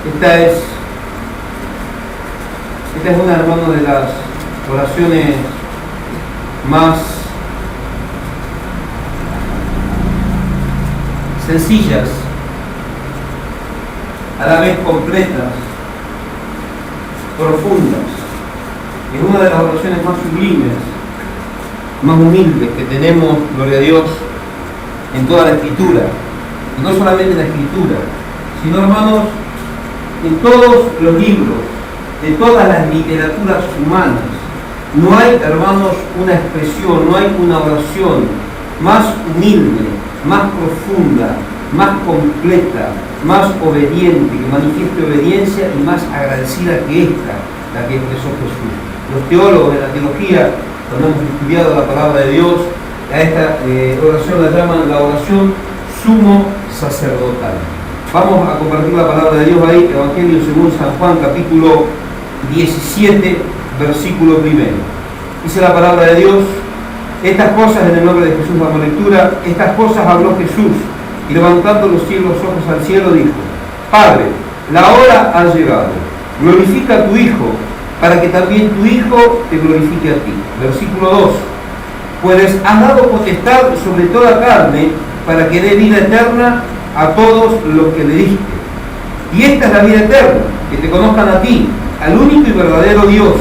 Esta es una, hermano, de las oraciones más sencillas, a la vez completas, profundas. Es una de las oraciones más sublimes, más humildes que tenemos, gloria a Dios, en toda la Escritura. Y no solamente en la Escritura, sino, hermanos, en todos los libros, de todas las literaturas humanas. No hay, hermanos, una expresión, no hay una oración más humilde, más profunda, más completa, más obediente, que manifieste obediencia y más agradecida que esta, la que expresó Jesús. Los teólogos de la teología, cuando hemos estudiado la palabra de Dios, a esta oración la llaman la oración sumo sacerdotal. Vamos a compartir la palabra de Dios ahí, Evangelio según San Juan, capítulo 17, versículo 1. Dice la palabra de Dios: estas cosas, en el nombre de Jesús damos lectura, estas cosas habló Jesús, y levantando los ojos al cielo dijo: Padre, la hora ha llegado, glorifica a tu Hijo, para que también tu Hijo te glorifique a ti. Versículo 2: pues has dado potestad sobre toda carne, para que dé vida eterna a todos los que le diste. Y esta es la vida eterna, que te conozcan a ti, al único y verdadero Dios,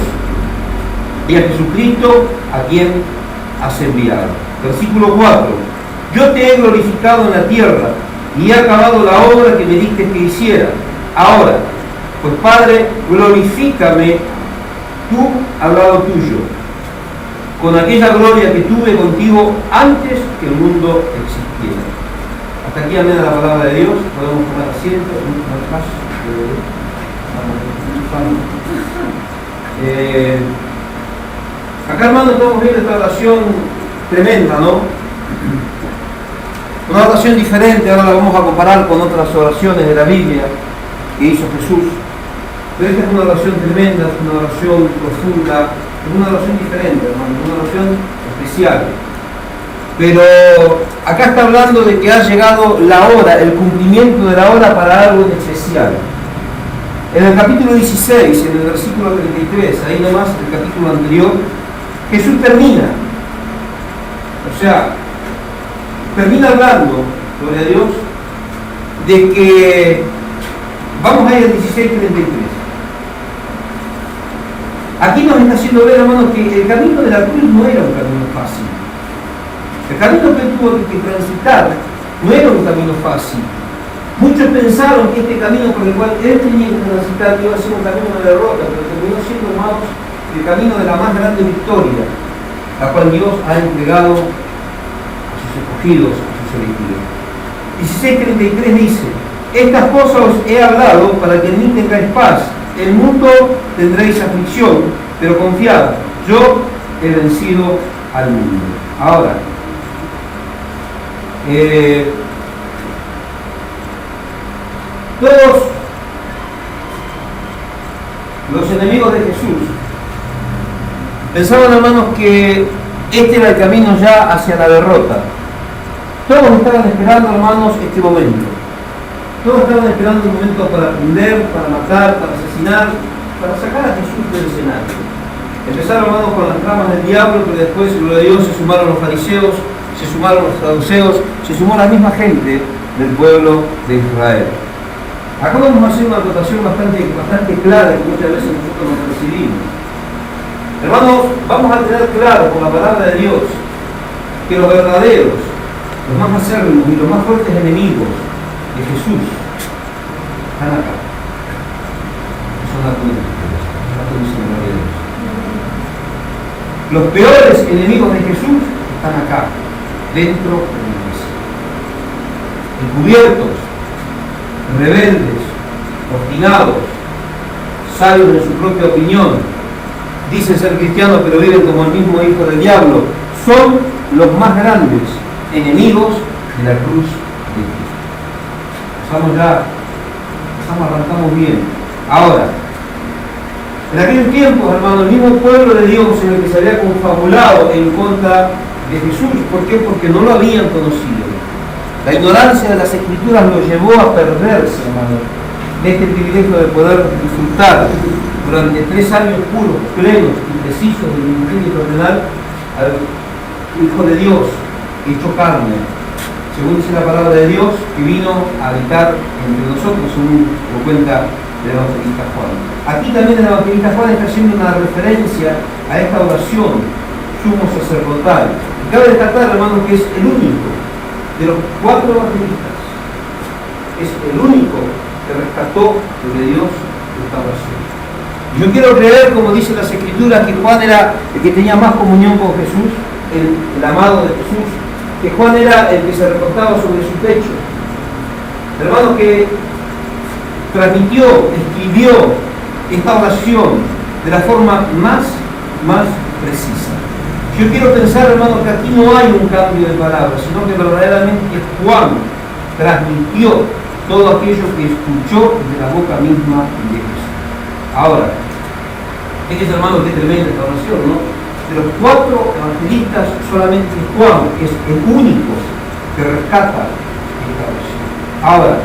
y a Jesucristo, a quien has enviado. Versículo 4: yo te he glorificado en la tierra, y he acabado la obra que me diste que hiciera. Ahora, pues Padre, glorifícame tú al lado tuyo, con aquella gloria que tuve contigo antes que el mundo existiera. Hasta aquí, amén, la palabra de Dios. Podemos tomar asiento. Acá, hermano, estamos viendo esta oración tremenda, ¿no? Una oración diferente. Ahora la vamos a comparar con otras oraciones de la Biblia que hizo Jesús. Pero esta es una oración tremenda, es una oración profunda, es una oración diferente, hermano, es una oración especial. Pero acá está hablando de que ha llegado la hora, el cumplimiento de la hora para algo especial. En el capítulo 16, en el versículo 33, ahí nomás, el capítulo anterior, Jesús termina. O sea, termina hablando, gloria a Dios, de que vamos a ir al 16:33. Aquí nos está haciendo ver, hermanos, que el camino de la cruz no era un camino fácil. El camino que tuvo que transitar no era un camino fácil. Muchos pensaron que este camino por el cual él tenía que transitar iba a ser un camino de derrota, pero terminó siendo, hermanos, el camino de la más grande victoria, la cual Dios ha entregado a sus escogidos, a sus elegidos. 16:33 dice: estas cosas os he hablado para que en mí tengáis paz. En el mundo tendréis aflicción, pero confiad, yo he vencido al mundo. Ahora, todos los enemigos de Jesús pensaban, hermanos, que este era el camino ya hacia la derrota. Todos estaban esperando, hermanos, este momento. Todos estaban esperando un momento para prender, para matar, para asesinar, para sacar a Jesús del escenario. Empezaron, hermanos, con las tramas del diablo, pero después, gloria a Dios, se sumaron los fariseos, se sumaron los saduceos, se sumó la misma gente del pueblo de Israel. Acá vamos a hacer una anotación bastante clara que muchas veces nosotros nos percibimos. Hermanos, vamos a tener claro con la palabra de Dios que los verdaderos, los más acérrimos y los más fuertes enemigos de Jesús están acá. Son la cruz de Dios. Los peores enemigos de Jesús están acá, dentro de la iglesia. Encubiertos, rebeldes, obstinados, sabios en su propia opinión, dicen ser cristianos pero viven como el mismo hijo del diablo, son los más grandes enemigos de la cruz de Cristo. Arrancamos bien. Ahora, en aquellos tiempos, hermano, el mismo pueblo de Dios en el que se había confabulado en contra de Jesús. ¿Por qué? Porque no lo habían conocido. La ignorancia de las Escrituras lo llevó a perderse, hermano. de este privilegio de poder disfrutar durante 3 años puros, plenos y precisos del ministerio terrenal al Hijo de Dios, hecho carne, según dice la palabra de Dios, que vino a habitar entre nosotros, según lo cuenta el evangelista Juan. Aquí también el evangelista Juan está haciendo una referencia a esta oración sumo sacerdotal. Y cabe destacar, hermanos, que es el único de los 4 evangelistas, es el único que rescató de Dios esta oración. Yo quiero creer, como dicen las Escrituras, que Juan era el que tenía más comunión con Jesús, el amado de Jesús, que Juan era el que se recostaba sobre su pecho. Hermano, que transmitió, escribió esta oración de la forma más precisa. Yo quiero pensar, hermano, que aquí no hay un cambio de palabras, sino que verdaderamente Juan transmitió todo aquello que escuchó de la boca misma de Jesús. Ahora, fíjense, hermano, qué tremenda esta oración, ¿no? De los 4 evangelistas, solamente Juan es el único que rescata esta oración. Ahora,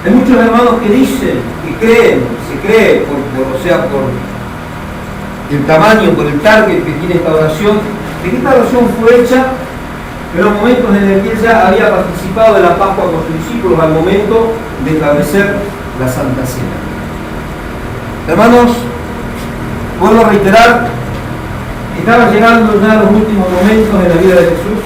hay muchos hermanos que dicen, que creen, se cree, por el tamaño, por el target que tiene esta oración, de que esta oración fue hecha en los momentos en el que él ya había participado de la Pascua con sus discípulos, al momento de establecer la Santa Cena. Hermanos, vuelvo a reiterar, estaba llegando ya los últimos momentos de la vida de Jesús.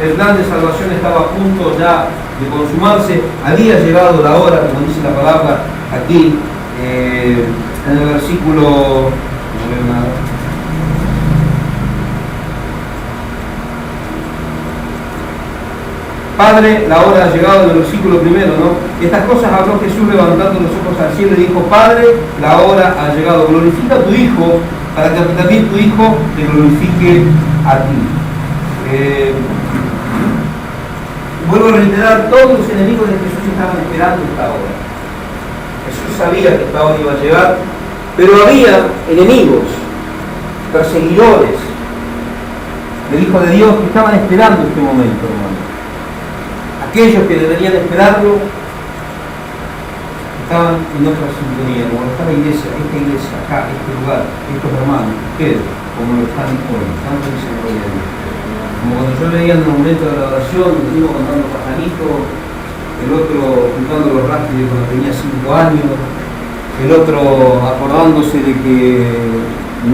El plan de salvación estaba a punto ya de consumarse, había llegado la hora, como dice la palabra aquí, en el versículo, no veo nada. Padre, la hora ha llegado, en el versículo 1, ¿no? Estas cosas habló Jesús levantando los ojos al cielo y dijo: Padre, la hora ha llegado, glorifica a tu Hijo, para que también tu Hijo te glorifique a ti. Vuelvo a reiterar, todos los enemigos de Jesús estaban esperando esta hora. Jesús sabía que esta hora iba a llegar, pero había enemigos, perseguidores del Hijo de Dios que estaban esperando este momento, hermano. Aquellos que deberían esperarlo estaban en otra sintonía, como está la iglesia, esta iglesia, acá, este lugar, estos hermanos, ustedes, como lo están hoy, tanto dice gloria a Dios. Como cuando yo veía en el momento de la oración, uno contando pajaritos, el otro juntando los rastros de cuando tenía 5 años, el otro acordándose de que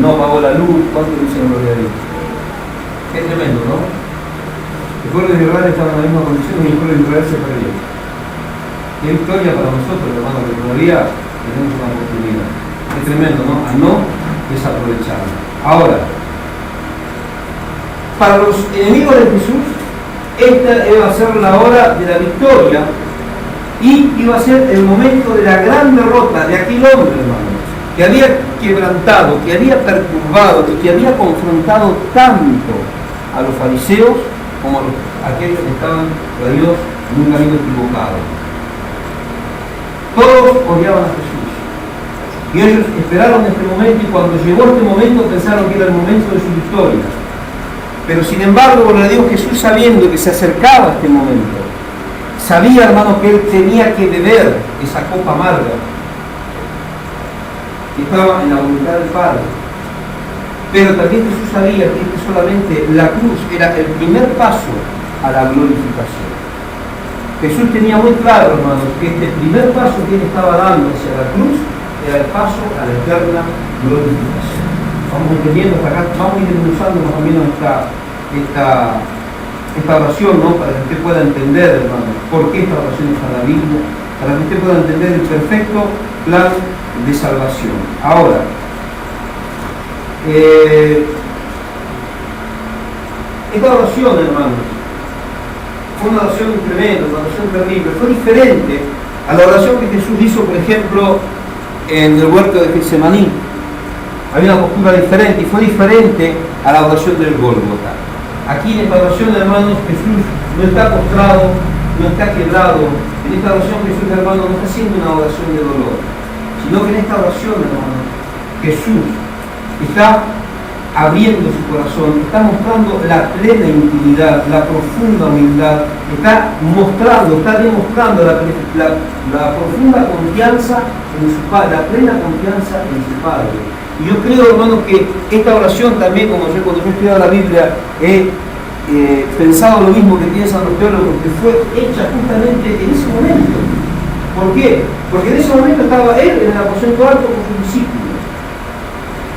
no apagó la luz, ¿cuánto dicen gloria a Dios? Es tremendo, ¿no? El pueblo de Israel estaba en la misma condición y el pueblo de Israel se perdió. Qué victoria para nosotros, hermano, que todavía tenemos una oportunidad. Es tremendo, ¿no? A no desaprovecharlo. Ahora, para los enemigos de Jesús, esta iba a ser la hora de la victoria y iba a ser el momento de la gran derrota de aquel hombre, hermano, que había quebrantado, que había perturbado y que había confrontado tanto a los fariseos como a aquellos que estaban a Dios en un camino equivocado. Todos odiaban a Jesús y ellos esperaron este momento, y cuando llegó este momento pensaron que era el momento de su victoria. Pero sin embargo, gloria a Dios, Jesús, sabiendo que se acercaba este momento, sabía, hermano, que él tenía que beber esa copa amarga que estaba en la voluntad del Padre. Pero también Jesús sabía que solamente la cruz era el primer paso a la glorificación. Jesús tenía muy claro, hermanos, que este primer paso que él estaba dando hacia la cruz era el paso a la eterna glorificación. Vamos entendiendo hasta acá, vamos a ir desglosando más o menos esta oración, ¿no? Para que usted pueda entender, hermano, por qué esta oración está en la Biblia, para que usted pueda entender el perfecto plan de salvación. Ahora, esta oración, hermanos, fue una oración tremenda, una oración terrible, fue diferente a la oración que Jesús hizo, por ejemplo, en el huerto de Getsemaní. Había una postura diferente y fue diferente a la oración del Gólgota. Aquí en esta oración, hermanos, Jesús no está postrado, no está quebrado. En esta oración Jesús, hermano, no está haciendo una oración de dolor, sino que en esta oración, hermano, Jesús está abriendo su corazón, está mostrando la plena intimidad, la profunda humildad, está demostrando la profunda confianza en su Padre, la plena confianza en su Padre. Y yo creo, hermanos, que esta oración también, como yo cuando yo he estudiado la Biblia, he pensado lo mismo que piensan los teólogos, que fue hecha justamente en ese momento. ¿Por qué? Porque en ese momento estaba él en el aposento alto con sus discípulos.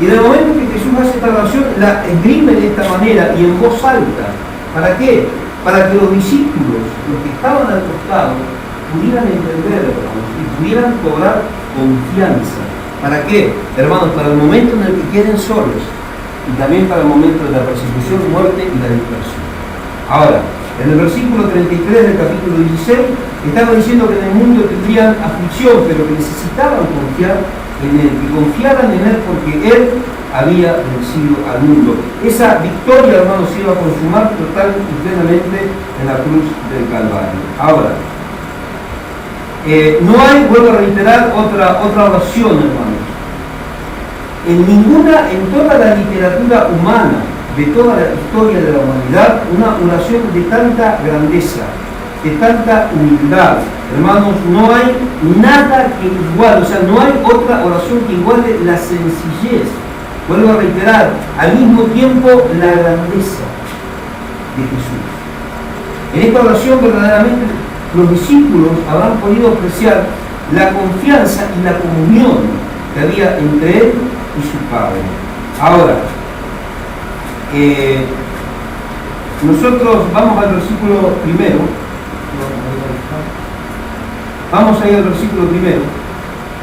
Y en el momento que Jesús hace esta oración, la esgrime de esta manera y en voz alta. ¿Para qué? Para que los discípulos, los que estaban al costado, pudieran entender, hermanos, y pudieran cobrar confianza. ¿Para qué? Hermanos, para el momento en el que queden solos y también para el momento de la persecución, muerte y la dispersión. Ahora, en el versículo 33 del capítulo 16, estaba diciendo que en el mundo tendrían aflicción, pero que necesitaban confiar en Él, que confiaran en Él porque Él había vencido al mundo. Esa victoria, hermanos, se iba a consumar total y plenamente en la cruz del Calvario. Ahora, no hay, vuelvo a reiterar, otra oración, hermanos. En toda la literatura humana, de toda la historia de la humanidad, una oración de tanta grandeza, de tanta humildad. Hermanos, no hay nada que iguale, o sea, no hay otra oración que iguale la sencillez. Vuelvo a reiterar, al mismo tiempo la grandeza de Jesús. En esta oración verdaderamente los discípulos habrán podido apreciar la confianza y la comunión que había entre él y su Padre. Ahora, nosotros vamos al versículo primero. Vamos a ir al versículo primero,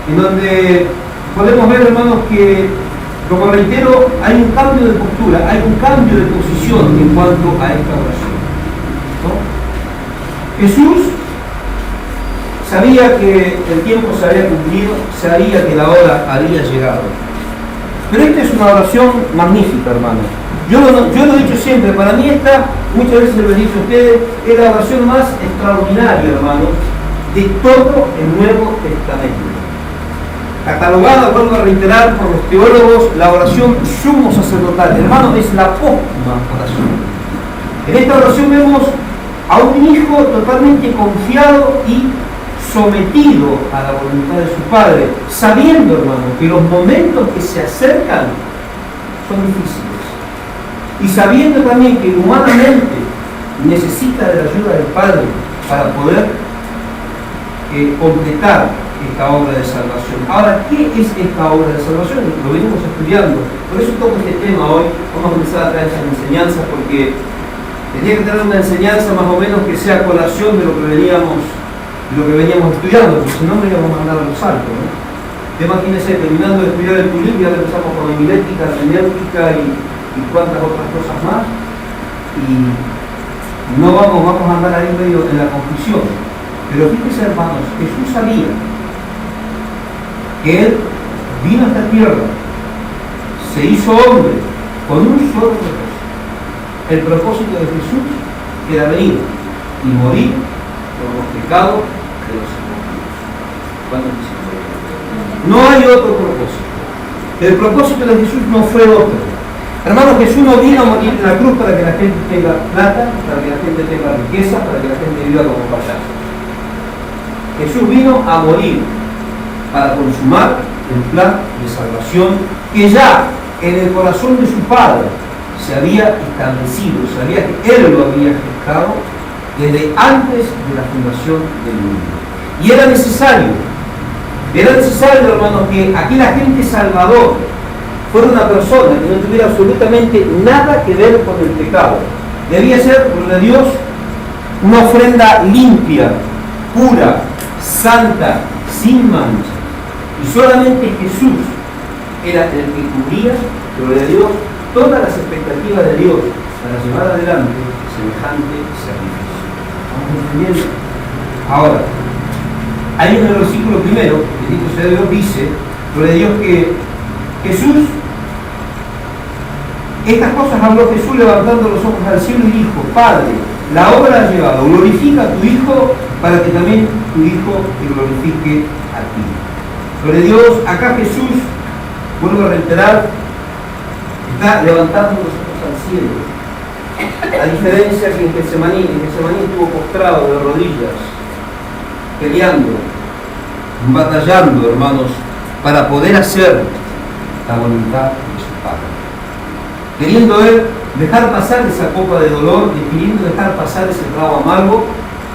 en donde podemos ver, hermanos, que, como reitero, hay un cambio de postura, hay un cambio de posición en cuanto a esta oración, ¿no? Jesús sabía que el tiempo se había cumplido, sabía que la hora había llegado. Pero esta es una oración magnífica, hermanos. Yo lo he dicho siempre, para mí esta, muchas veces lo he dicho a ustedes, es la oración más extraordinaria, hermanos, de todo el Nuevo Testamento. Catalogada, vuelvo a reiterar, por los teólogos, la oración sumo sacerdotal. Hermanos, es la póstuma oración. En esta oración vemos a un hijo totalmente confiado y sometido a la voluntad de su Padre, sabiendo, hermano, que los momentos que se acercan son difíciles. Y sabiendo también que humanamente necesita de la ayuda del Padre para poder completar esta obra de salvación. Ahora, ¿qué es esta obra de salvación? Lo venimos estudiando. Por eso toco este tema hoy. Vamos a comenzar a traer esas enseñanzas porque tenía que tener una enseñanza más o menos que sea colación de lo que veníamos estudiando, porque si no me íbamos a mandar a los saltos, ¿no? Imagínense, terminando de estudiar el Tulip, ya empezamos con la homilética, la herméneutica y cuantas otras cosas más, y no vamos a andar ahí medio en la confusión. Pero fíjense, hermanos, Jesús sabía que Él vino a esta tierra, se hizo hombre con un solo propósito. El propósito de Jesús era venir y morir por los pecados de los hombres. No hay otro propósito. El propósito de Jesús no fue otro. Hermanos, Jesús no vino a morir en la cruz para que la gente tenga plata, para que la gente tenga riqueza, para que la gente viva como payasos. Jesús vino a morir para consumar el plan de salvación que ya en el corazón de su Padre se había establecido, sabía que Él lo había gestado desde antes de la fundación del mundo. Y era necesario, hermanos, que aquel agente salvador fuera una persona que no tuviera absolutamente nada que ver con el pecado. Debía ser, por de Dios, una ofrenda limpia, pura, santa, sin mancha. Y solamente Jesús era el que cubría, por de Dios, todas las expectativas de Dios para llevar adelante semejante sacrificio. ¿Estamos entendiendo? Ahora, ahí en el versículo primero, el dicho sea de Dios, dice, por de Dios, que Jesús, estas cosas habló Jesús levantando los ojos al cielo y dijo: Padre, la obra ha llegado, glorifica a tu Hijo para que también tu Hijo te glorifique a ti. Gloria a Dios, acá Jesús, vuelvo a reiterar, está levantando los ojos al cielo. A diferencia que en Getsemaní estuvo postrado de rodillas, peleando, batallando, hermanos, para poder hacer la voluntad de su Padre. Queriendo él dejar pasar esa copa de dolor y queriendo dejar pasar ese trago amargo,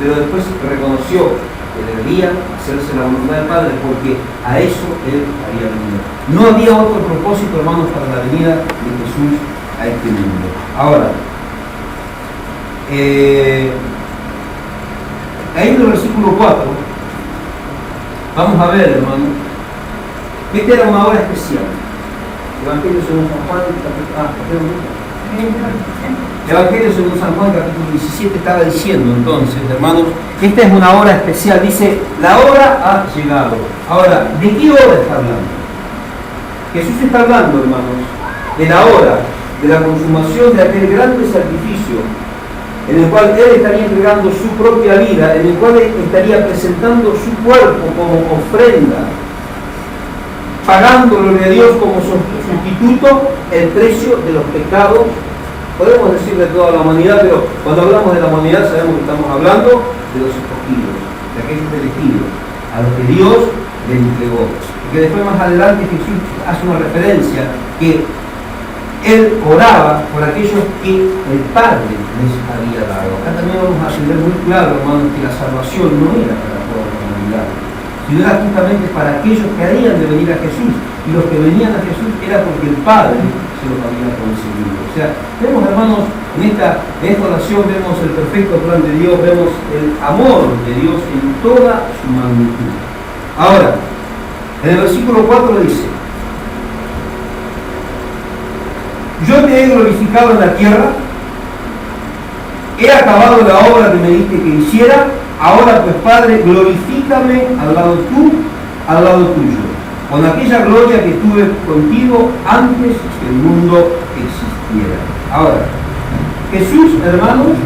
pero después reconoció que debería hacerse la voluntad del Padre porque a eso él había venido. No había otro propósito, hermanos, para la venida de Jesús a este mundo. Ahora, ahí en el versículo 4, vamos a ver, hermanos, que esta era una hora especial. Evangelio según San Juan, Evangelio según San Juan, capítulo 17, estaba diciendo entonces, hermanos, esta es una hora especial. Dice, la hora ha llegado. Ahora, ¿de qué hora está hablando? Jesús está hablando, hermanos, de la hora de la consumación de aquel grande sacrificio en el cual Él estaría entregando su propia vida, en el cual Él estaría presentando su cuerpo como ofrenda, pagando, gloria a Dios, como sustituto el precio de los pecados, podemos decir de toda la humanidad, pero cuando hablamos de la humanidad sabemos que estamos hablando de los escogidos, de aquellos elegidos, a los que Dios les entregó. Y que después más adelante Jesús hace una referencia que Él oraba por aquellos que el Padre les había dado. Acá también vamos a entender muy claro, hermanos, que la salvación no era para toda la humanidad, sino era justamente para aquellos que habían de venir a Jesús, y los que venían a Jesús era porque el Padre se los había conseguido. O sea, vemos, hermanos, en esta oración vemos el perfecto plan de Dios, vemos el amor de Dios en toda su magnitud. Ahora, en el versículo 4 dice, yo te he glorificado en la tierra, he acabado la obra que me diste que hiciera, ahora pues Padre, glorifícame al lado tuyo, con aquella gloria que tuve contigo antes que el mundo existiera. Ahora, Jesús, hermanos,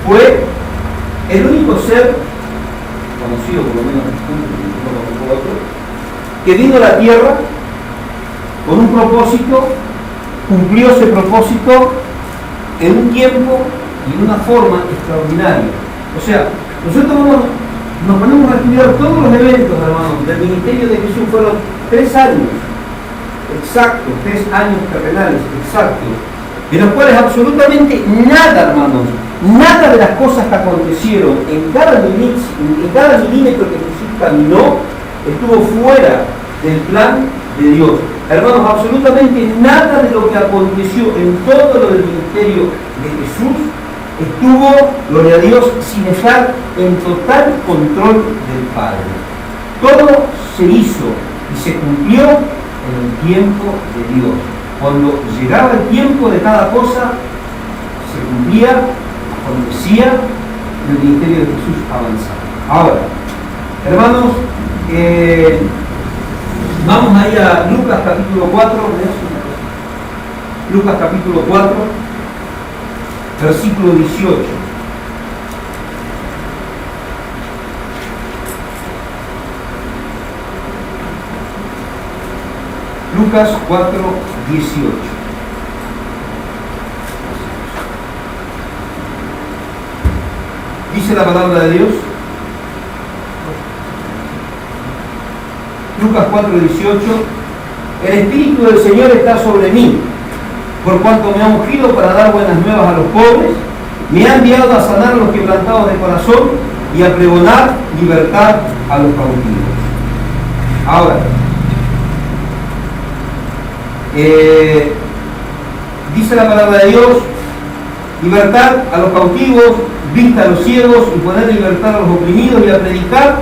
fue el único ser, conocido por lo menos que vino a la tierra con un propósito, cumplió ese propósito en un tiempo y en una forma extraordinaria. O sea, nosotros nos ponemos a estudiar todos los eventos, hermanos, del ministerio de Jesús. Fueron 3 años exactos, 3 años terrenales exactos, en los cuales absolutamente nada, hermanos, nada de las cosas que acontecieron en cada milímetro que Jesús caminó estuvo fuera del plan de Dios. Hermanos, absolutamente nada de lo que aconteció en todo lo del ministerio de Jesús estuvo, gloria a Dios, sin estar en total control del Padre. Todo se hizo y se cumplió en el tiempo de Dios. Cuando llegaba el tiempo de cada cosa, se cumplía, acontecía, y el ministerio de Jesús avanzaba. Ahora, hermanos, vamos ahí a Lucas capítulo 4, Lucas capítulo 4, versículo 18. Lucas 4, 18. Dice la palabra de Dios. Lucas 4, 18. El Espíritu del Señor está sobre mí, por cuanto me ha ungido para dar buenas nuevas a los pobres, me ha enviado a sanar a los quebrantados de corazón y a pregonar libertad a los cautivos. Ahora, dice la palabra de Dios, libertad a los cautivos, vista a los ciegos y poner libertad a los oprimidos y a predicar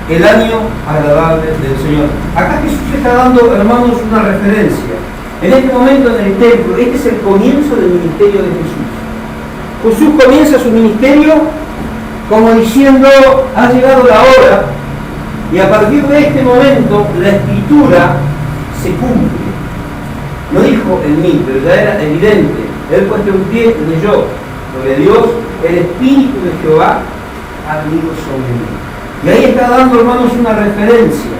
el año agradable del Señor. Acá Jesús está dando, hermanos, una referencia. En este momento en el templo, este es el comienzo del ministerio de Jesús. Jesús comienza su ministerio como diciendo, ha llegado la hora, y a partir de este momento la Escritura se cumple. No dijo en mí, pero ya era evidente. Él puesto un pie leyó, gloria a Dios, el Espíritu de Jehová ha venido sobre mí. Y ahí está dando, hermanos, una referencia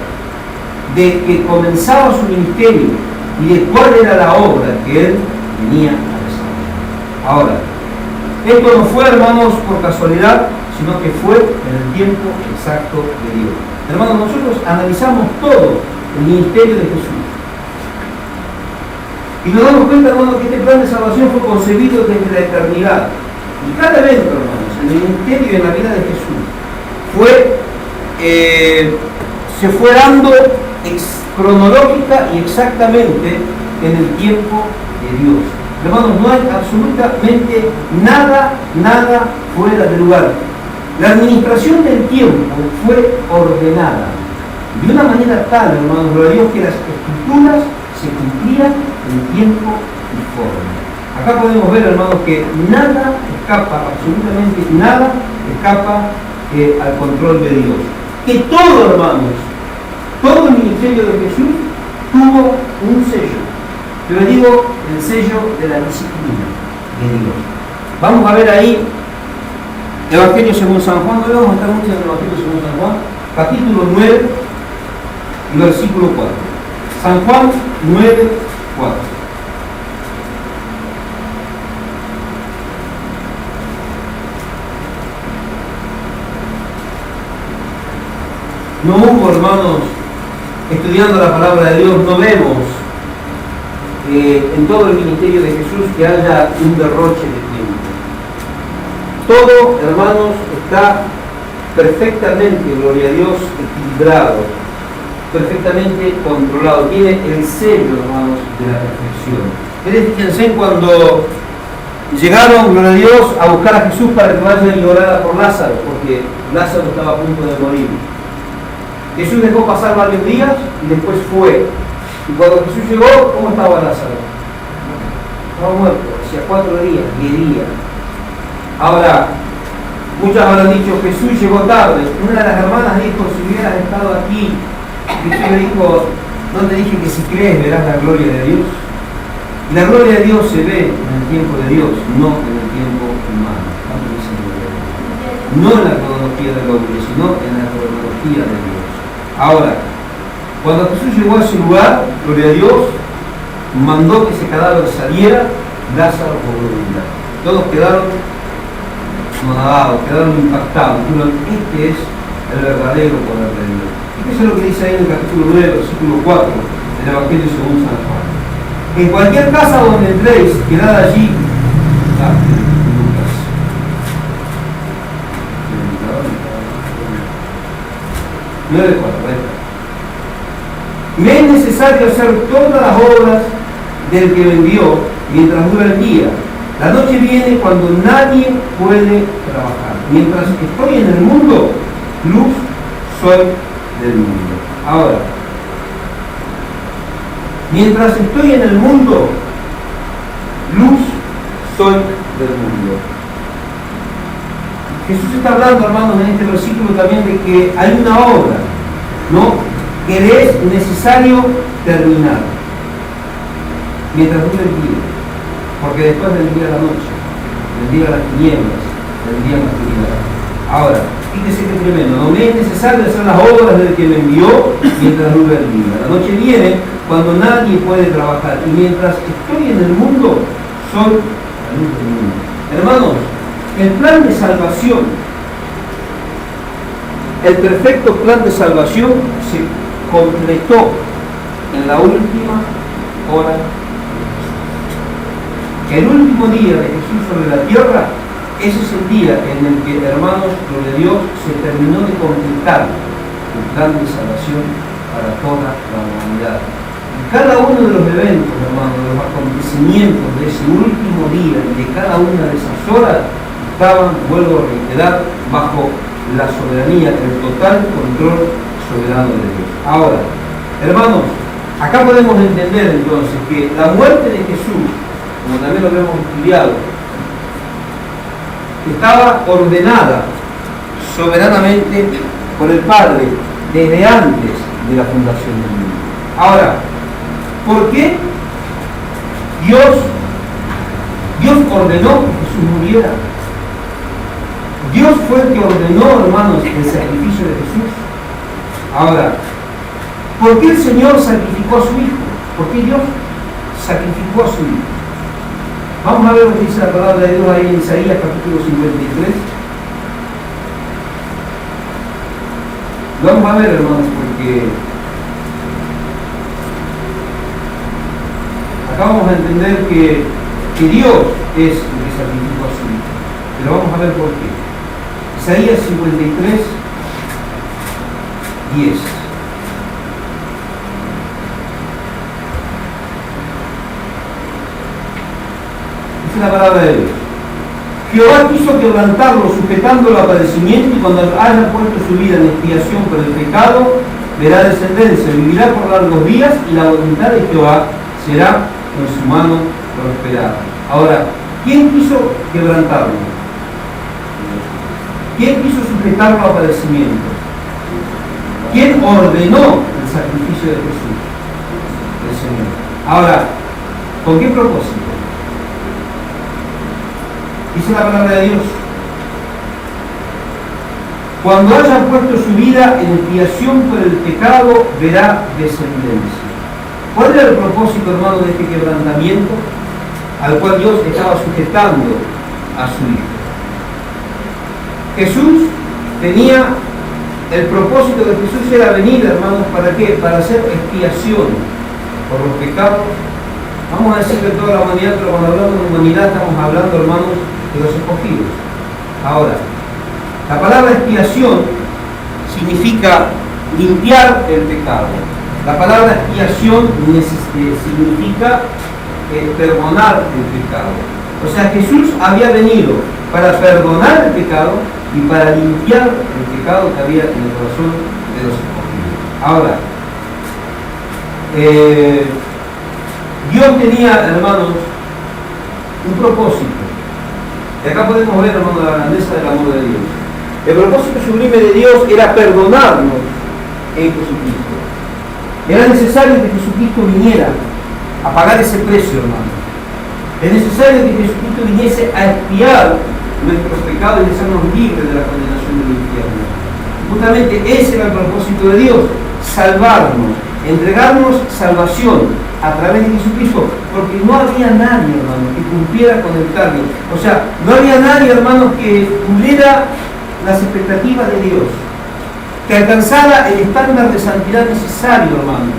de que comenzaba su ministerio y de cuál era la obra que él venía a desarrollar. Ahora, esto no fue, hermanos, por casualidad, sino que fue en el tiempo exacto de Dios. Hermanos, nosotros analizamos todo el ministerio de Jesús. Y nos damos cuenta, hermanos, que este plan de salvación fue concebido desde la eternidad. Y cada evento, hermanos, en el ministerio y en la vida de Jesús, se fue dando cronológica y exactamente en el tiempo de Dios. Hermanos, no hay absolutamente nada fuera de lugar. La administración del tiempo fue ordenada de una manera tal, hermanos, gloria a Dios, que las escrituras se cumplían en tiempo y forma. Acá podemos ver, hermanos, que nada escapa, absolutamente nada escapa al control de Dios. Que todo, hermanos, todo el ministerio de Jesús tuvo un sello. Yo le digo el sello de la disciplina de Dios. Vamos a ver ahí Evangelio según San Juan. No vamos a estar mucho en el Evangelio según San Juan, capítulo 9 y versículo 4. San Juan 9, 4. No hubo, hermanos, estudiando la palabra de Dios, no vemos en todo el ministerio de Jesús que haya un derroche de tiempo. Todo, hermanos, está perfectamente, gloria a Dios, equilibrado, perfectamente controlado. Tiene el sello, hermanos, de la perfección. Ustedes fíjense cuando llegaron, gloria a Dios, a buscar a Jesús para que vayan y orara por Lázaro, porque Lázaro estaba a punto de morir. Jesús dejó pasar varios días y después fue. Y cuando Jesús llegó, ¿cómo estaba Lázaro? Estaba muerto, hacía 4 días, 10 días. Ahora, muchos habrán dicho, Jesús llegó tarde. Una de las hermanas dijo, si hubieras estado aquí, Jesús le dijo, no te dije que si crees verás la gloria de Dios. Y la gloria de Dios se ve en el tiempo de Dios, no en el tiempo humano. No en la cronología del hombre, sino en la cronología de Dios. Ahora, cuando Jesús llegó a ese lugar, gloria a Dios, mandó que ese cadáver saliera, Lázaro cobró vida. Todos quedaron anonadados, quedaron impactados. Este es el verdadero poder de Dios. Eso es lo que dice ahí en el capítulo 9, versículo 4 del Evangelio según San Juan. En cualquier casa donde entréis, quedad allí. Me es necesario hacer todas las obras del que me envió mientras dura el día. La noche viene cuando nadie puede trabajar. Mientras estoy en el mundo, luz soy del mundo. Ahora, mientras estoy en el mundo, luz soy del mundo. Jesús está hablando, hermanos, en este versículo también de que hay una obra, ¿no?, que le es necesario terminar mientras dure el día, porque después vendría la noche, vendría las tinieblas, vendría la oscuridad. Ahora, fíjese que tremendo, no me es necesario hacer las obras del que me envió mientras dure el día. La noche viene cuando nadie puede trabajar, y mientras estoy en el mundo, soy la luz del mundo. Hermanos, el plan de salvación, el perfecto plan de salvación se completó en la última hora. El último día de Jesús sobre la tierra, ese es el día en el que, hermanos, lo de Dios se terminó de completar el plan de salvación para toda la humanidad. Y cada uno de los eventos, hermanos, de los acontecimientos de ese último día y de cada una de esas horas, estaban, vuelvo a reiterar, bajo la soberanía, el total control soberano de Dios. Ahora, hermanos, acá podemos entender entonces que la muerte de Jesús, como también lo hemos estudiado, estaba ordenada soberanamente por el Padre desde antes de la fundación del mundo. Ahora, ¿por qué Dios ordenó que Jesús muriera? Dios fue el que ordenó, hermanos, el sacrificio de Jesús. Ahora, ¿por qué el Señor sacrificó a su Hijo? ¿Por qué Dios sacrificó a su Hijo? Vamos a ver lo que dice la palabra de Dios ahí en Isaías capítulo 53. Lo vamos a ver, hermanos, porque acá vamos a entender que Dios es el que sacrificó a su Hijo. Pero vamos a ver por qué. Isaías 53, 10. La palabra de Dios. Jehová quiso quebrantarlo, sujetándolo a padecimiento, y cuando haya puesto su vida en expiación por el pecado, verá descendencia, vivirá por largos días, y la voluntad de Jehová será en su mano prosperada. Ahora, ¿quién quiso quebrantarlo? ¿Quién quiso sujetarlo a padecimiento? ¿Quién ordenó el sacrificio de Jesús? El Señor. Ahora, ¿con qué propósito? Dice la palabra de Dios: cuando haya puesto su vida en expiación por el pecado, verá descendencia. ¿Cuál era el propósito, hermano, de este quebrantamiento al cual Dios estaba sujetando a su Hijo? Jesús tenía, el propósito de Jesús era venir, hermanos, ¿para qué? Para hacer expiación por los pecados. Vamos a decir de toda la humanidad, pero cuando hablamos de humanidad estamos hablando, hermanos, de los escogidos. Ahora, la palabra expiación significa limpiar el pecado. La palabra expiación significa perdonar el pecado. O sea, Jesús había venido para perdonar el pecado y para limpiar el pecado que había en el corazón de los escogidos. Ahora, Dios tenía, hermanos, un propósito. Y acá podemos ver, hermano, la grandeza del amor de Dios. El propósito sublime de Dios era perdonarnos en Jesucristo. Era necesario que Jesucristo viniera a pagar ese precio, hermano. Es necesario que Jesucristo viniese a expiar nuestros pecados y hacernos libres de la condenación del infierno. Justamente ese era el propósito de Dios: salvarnos, entregarnos salvación a través de Jesucristo, porque no había nadie, hermano, que cumpliera con el cargo. O sea, no había nadie, hermano, que cumpliera las expectativas de Dios, que alcanzara el estándar de santidad necesario, hermano,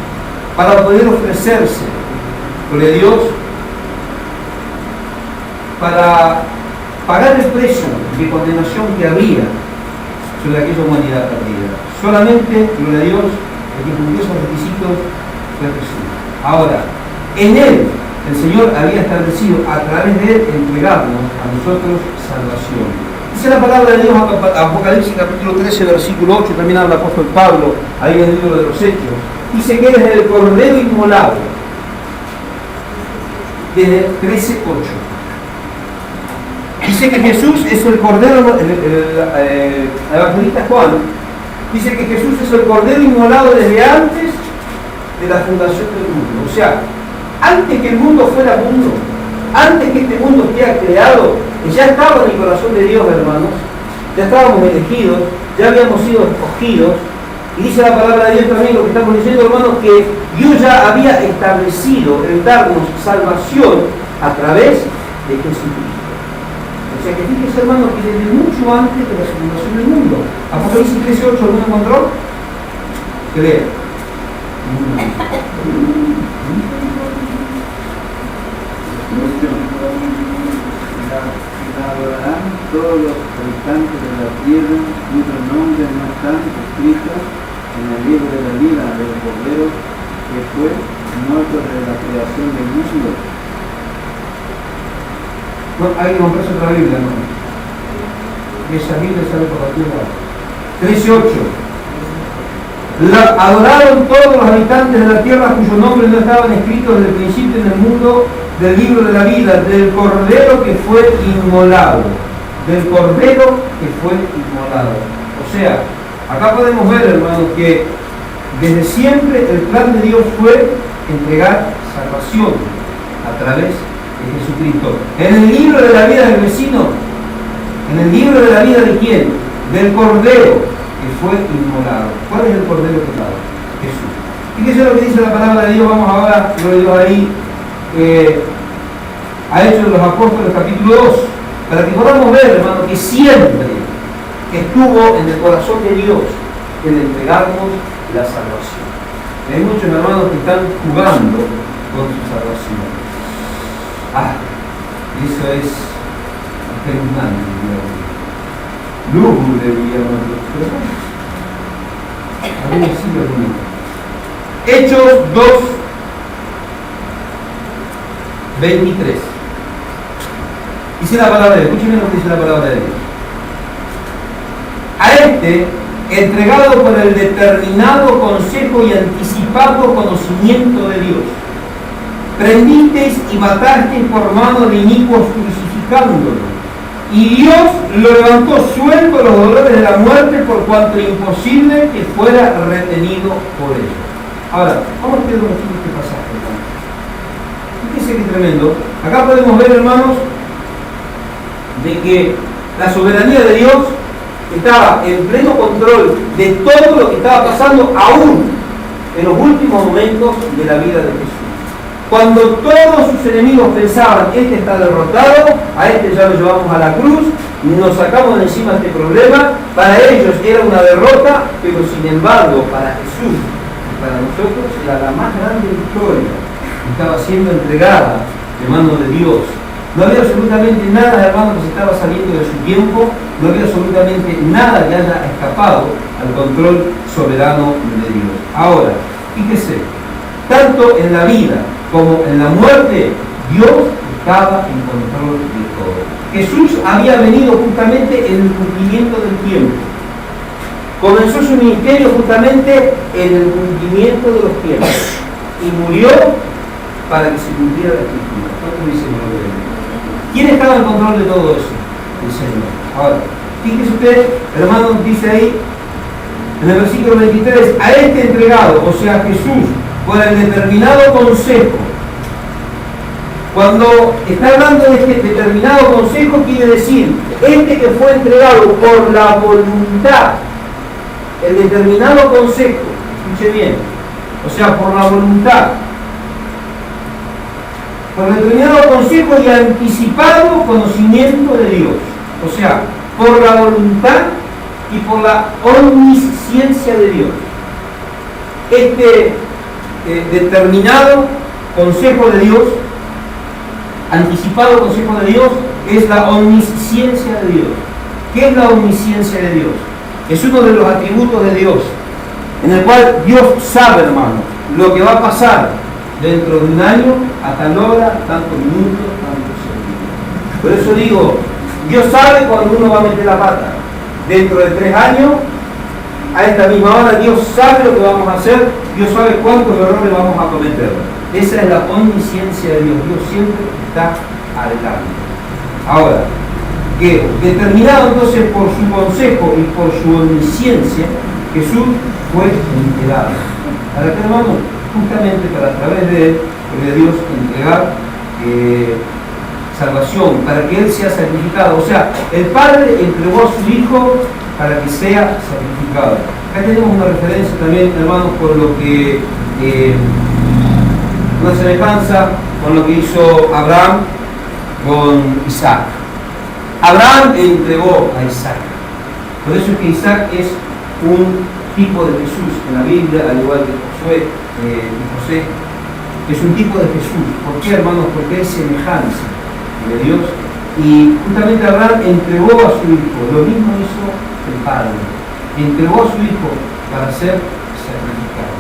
para poder ofrecerse por Dios, para pagar el precio de condenación que había sobre aquella humanidad perdida. Solamente, gloria a Dios, el que cumplió esos requisitos fue Jesús. Ahora, en Él, el Señor había establecido, a través de Él, entregarnos a nosotros salvación. Dice la palabra de Dios, Apocalipsis capítulo 13, versículo 8, también habla el apóstol Pablo, ahí en el libro de los Hechos. Dice que Él es el Cordero inmolado, desde 13:8. Dice que Jesús es el Cordero, el evangelista Juan, dice que Jesús es el Cordero inmolado desde antes de la fundación del mundo. O sea, antes que el mundo fuera mundo, antes que este mundo fuera creado, ya estaba en el corazón de Dios, hermanos. Ya estábamos elegidos, ya habíamos sido escogidos. Y dice la palabra de Dios también, lo que estamos diciendo, hermanos, que Dios ya había establecido el darnos salvación a través de Jesucristo. O sea que fíjese, hermano, que desde mucho antes de la fundación del mundo. Apocalipsis 13:8, ¿alguno encontró? Que lea. La adorarán todos los habitantes de la tierra cuyos nombres no están escritos en el libro de la vida del Cordero que fue muerto desde la creación del mundo. No, hay que comprarse otra Biblia, hermano. Esa Biblia sale por la tierra. 13:8. Adoraron todos los habitantes de la tierra cuyos nombres no estaban escritos desde el principio en el mundo del libro de la vida, del Cordero que fue inmolado. Del Cordero que fue inmolado. O sea, acá podemos ver, hermanos, que desde siempre el plan de Dios fue entregar salvación a través de Jesucristo. En el libro de la vida del vecino, en el libro de la vida de quién? Del Cordero que fue inmolado. ¿Cuál es el Cordero que estaba? Jesús. Fíjese lo que dice la palabra de Dios. Vamos ahora, lo digo ahí, a Hechos de los Apóstoles capítulo 2, para que podamos ver, hermano, que siempre estuvo en el corazón de Dios el entregarnos la salvación. Hay muchos hermanos que están jugando con su salvación. Eso es espeluznante, lúgubre, digamos, pero a mí sí lo bonito. Hechos 2, 23. Dice la palabra de Dios, escuchen lo que dice la palabra de Dios. A este, entregado por el determinado consejo y anticipado conocimiento de Dios, prendisteis y matasteis por mano de inicuos crucificándolo, y Dios lo levantó suelto de los dolores de la muerte, por cuanto imposible que fuera retenido por ellos. Ahora, vamos a ver lo que este pasaje, hermanos. Fíjense qué tremendo. Acá podemos ver, hermanos, de que la soberanía de Dios estaba en pleno control de todo lo que estaba pasando, aún en los últimos momentos de la vida de Jesús. Cuando todos sus enemigos pensaban, este está derrotado, a este ya lo llevamos a la cruz, nos sacamos de encima este problema, para ellos era una derrota, pero sin embargo para Jesús y para nosotros era la más grande victoria. Estaba siendo entregada de mano de Dios. No había absolutamente nada, hermano, que se estaba saliendo de su tiempo, no había absolutamente nada que haya escapado al control soberano de Dios. Ahora, fíjese, tanto en la vida como en la muerte, Dios estaba en control de todo. Jesús había venido justamente en el cumplimiento del tiempo. Comenzó su ministerio justamente en el cumplimiento de los tiempos y murió para que se cumpliera la Escritura. ¿Cuánto dice el nombre de Dios? ¿Quién estaba en control de todo eso? El Señor. Ahora, fíjese usted, hermano, dice ahí en el versículo 23, a este entregado, o sea, Jesús, por el determinado consejo. Cuando está hablando de este determinado consejo, quiere decir, este que fue entregado por la voluntad, el determinado consejo, escuche bien, o sea, por la voluntad, por el determinado consejo y anticipado conocimiento de Dios, o sea, por la voluntad y por la omnisciencia de Dios. Este determinado consejo de Dios, anticipado consejo de Dios, es la omnisciencia de Dios. ¿Qué es la omnisciencia de Dios? Es uno de los atributos de Dios, en el cual Dios sabe, hermano, lo que va a pasar dentro de un año, a tal hora, tantos minutos, tantos segundos. Por eso digo, Dios sabe cuando uno va a meter la pata. Dentro de 3 años, a esta misma hora, Dios sabe lo que vamos a hacer, Dios sabe cuántos errores vamos a cometer. Esa es la omnisciencia de Dios. Dios siempre está adelante. Ahora, que determinado entonces por su consejo y por su omnisciencia, Jesús fue entregado. ¿Para qué, hermano? Justamente para a través de él, de Dios, entregar salvación, para que él sea sacrificado. O sea, el Padre entregó a su Hijo para que sea sacrificado. Acá tenemos una referencia también, hermanos, por lo que una semejanza con lo que hizo Abraham con Isaac. Abraham entregó a Isaac. Por eso es que Isaac es un tipo de Jesús en la Biblia, al igual que José, es un tipo de Jesús. ¿Por qué, hermanos? Porque es semejanza de Dios. Y justamente Abraham entregó a su hijo, lo mismo hizo el Padre. Entregó a su hijo para ser sacrificado.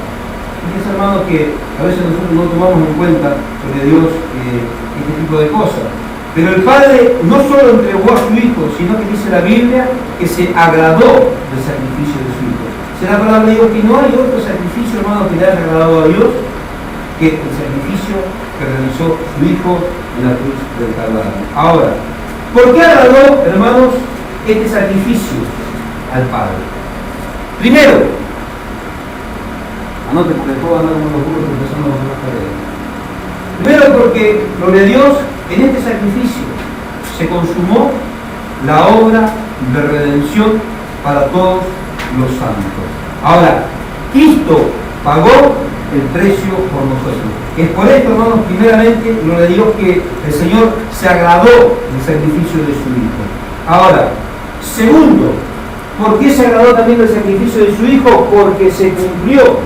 Fíjense, hermanos, que a veces nosotros no tomamos en cuenta sobre Dios este tipo de cosas. Pero el Padre no solo entregó a su hijo, sino que dice la Biblia que se agradó del sacrificio de su hijo. Dice la palabra de Dios que no hay otro sacrificio, hermano, que le haya agradado a Dios que el sacrificio que realizó su hijo en la cruz del Calvario. Ahora, ¿por qué agradó, hermanos, este sacrificio al Padre? Primero, anote porque después van a dar unos burros que empezamos a más tarde. Primero porque, gloria a Dios, en este sacrificio se consumó la obra de redención para todos los santos. Ahora, Cristo pagó el precio por nosotros. Es por esto, hermanos, primeramente, gloria a Dios, que el Señor se agradó del sacrificio de su Hijo. Ahora, segundo, ¿por qué se agradó también del sacrificio de su Hijo? Porque se cumplió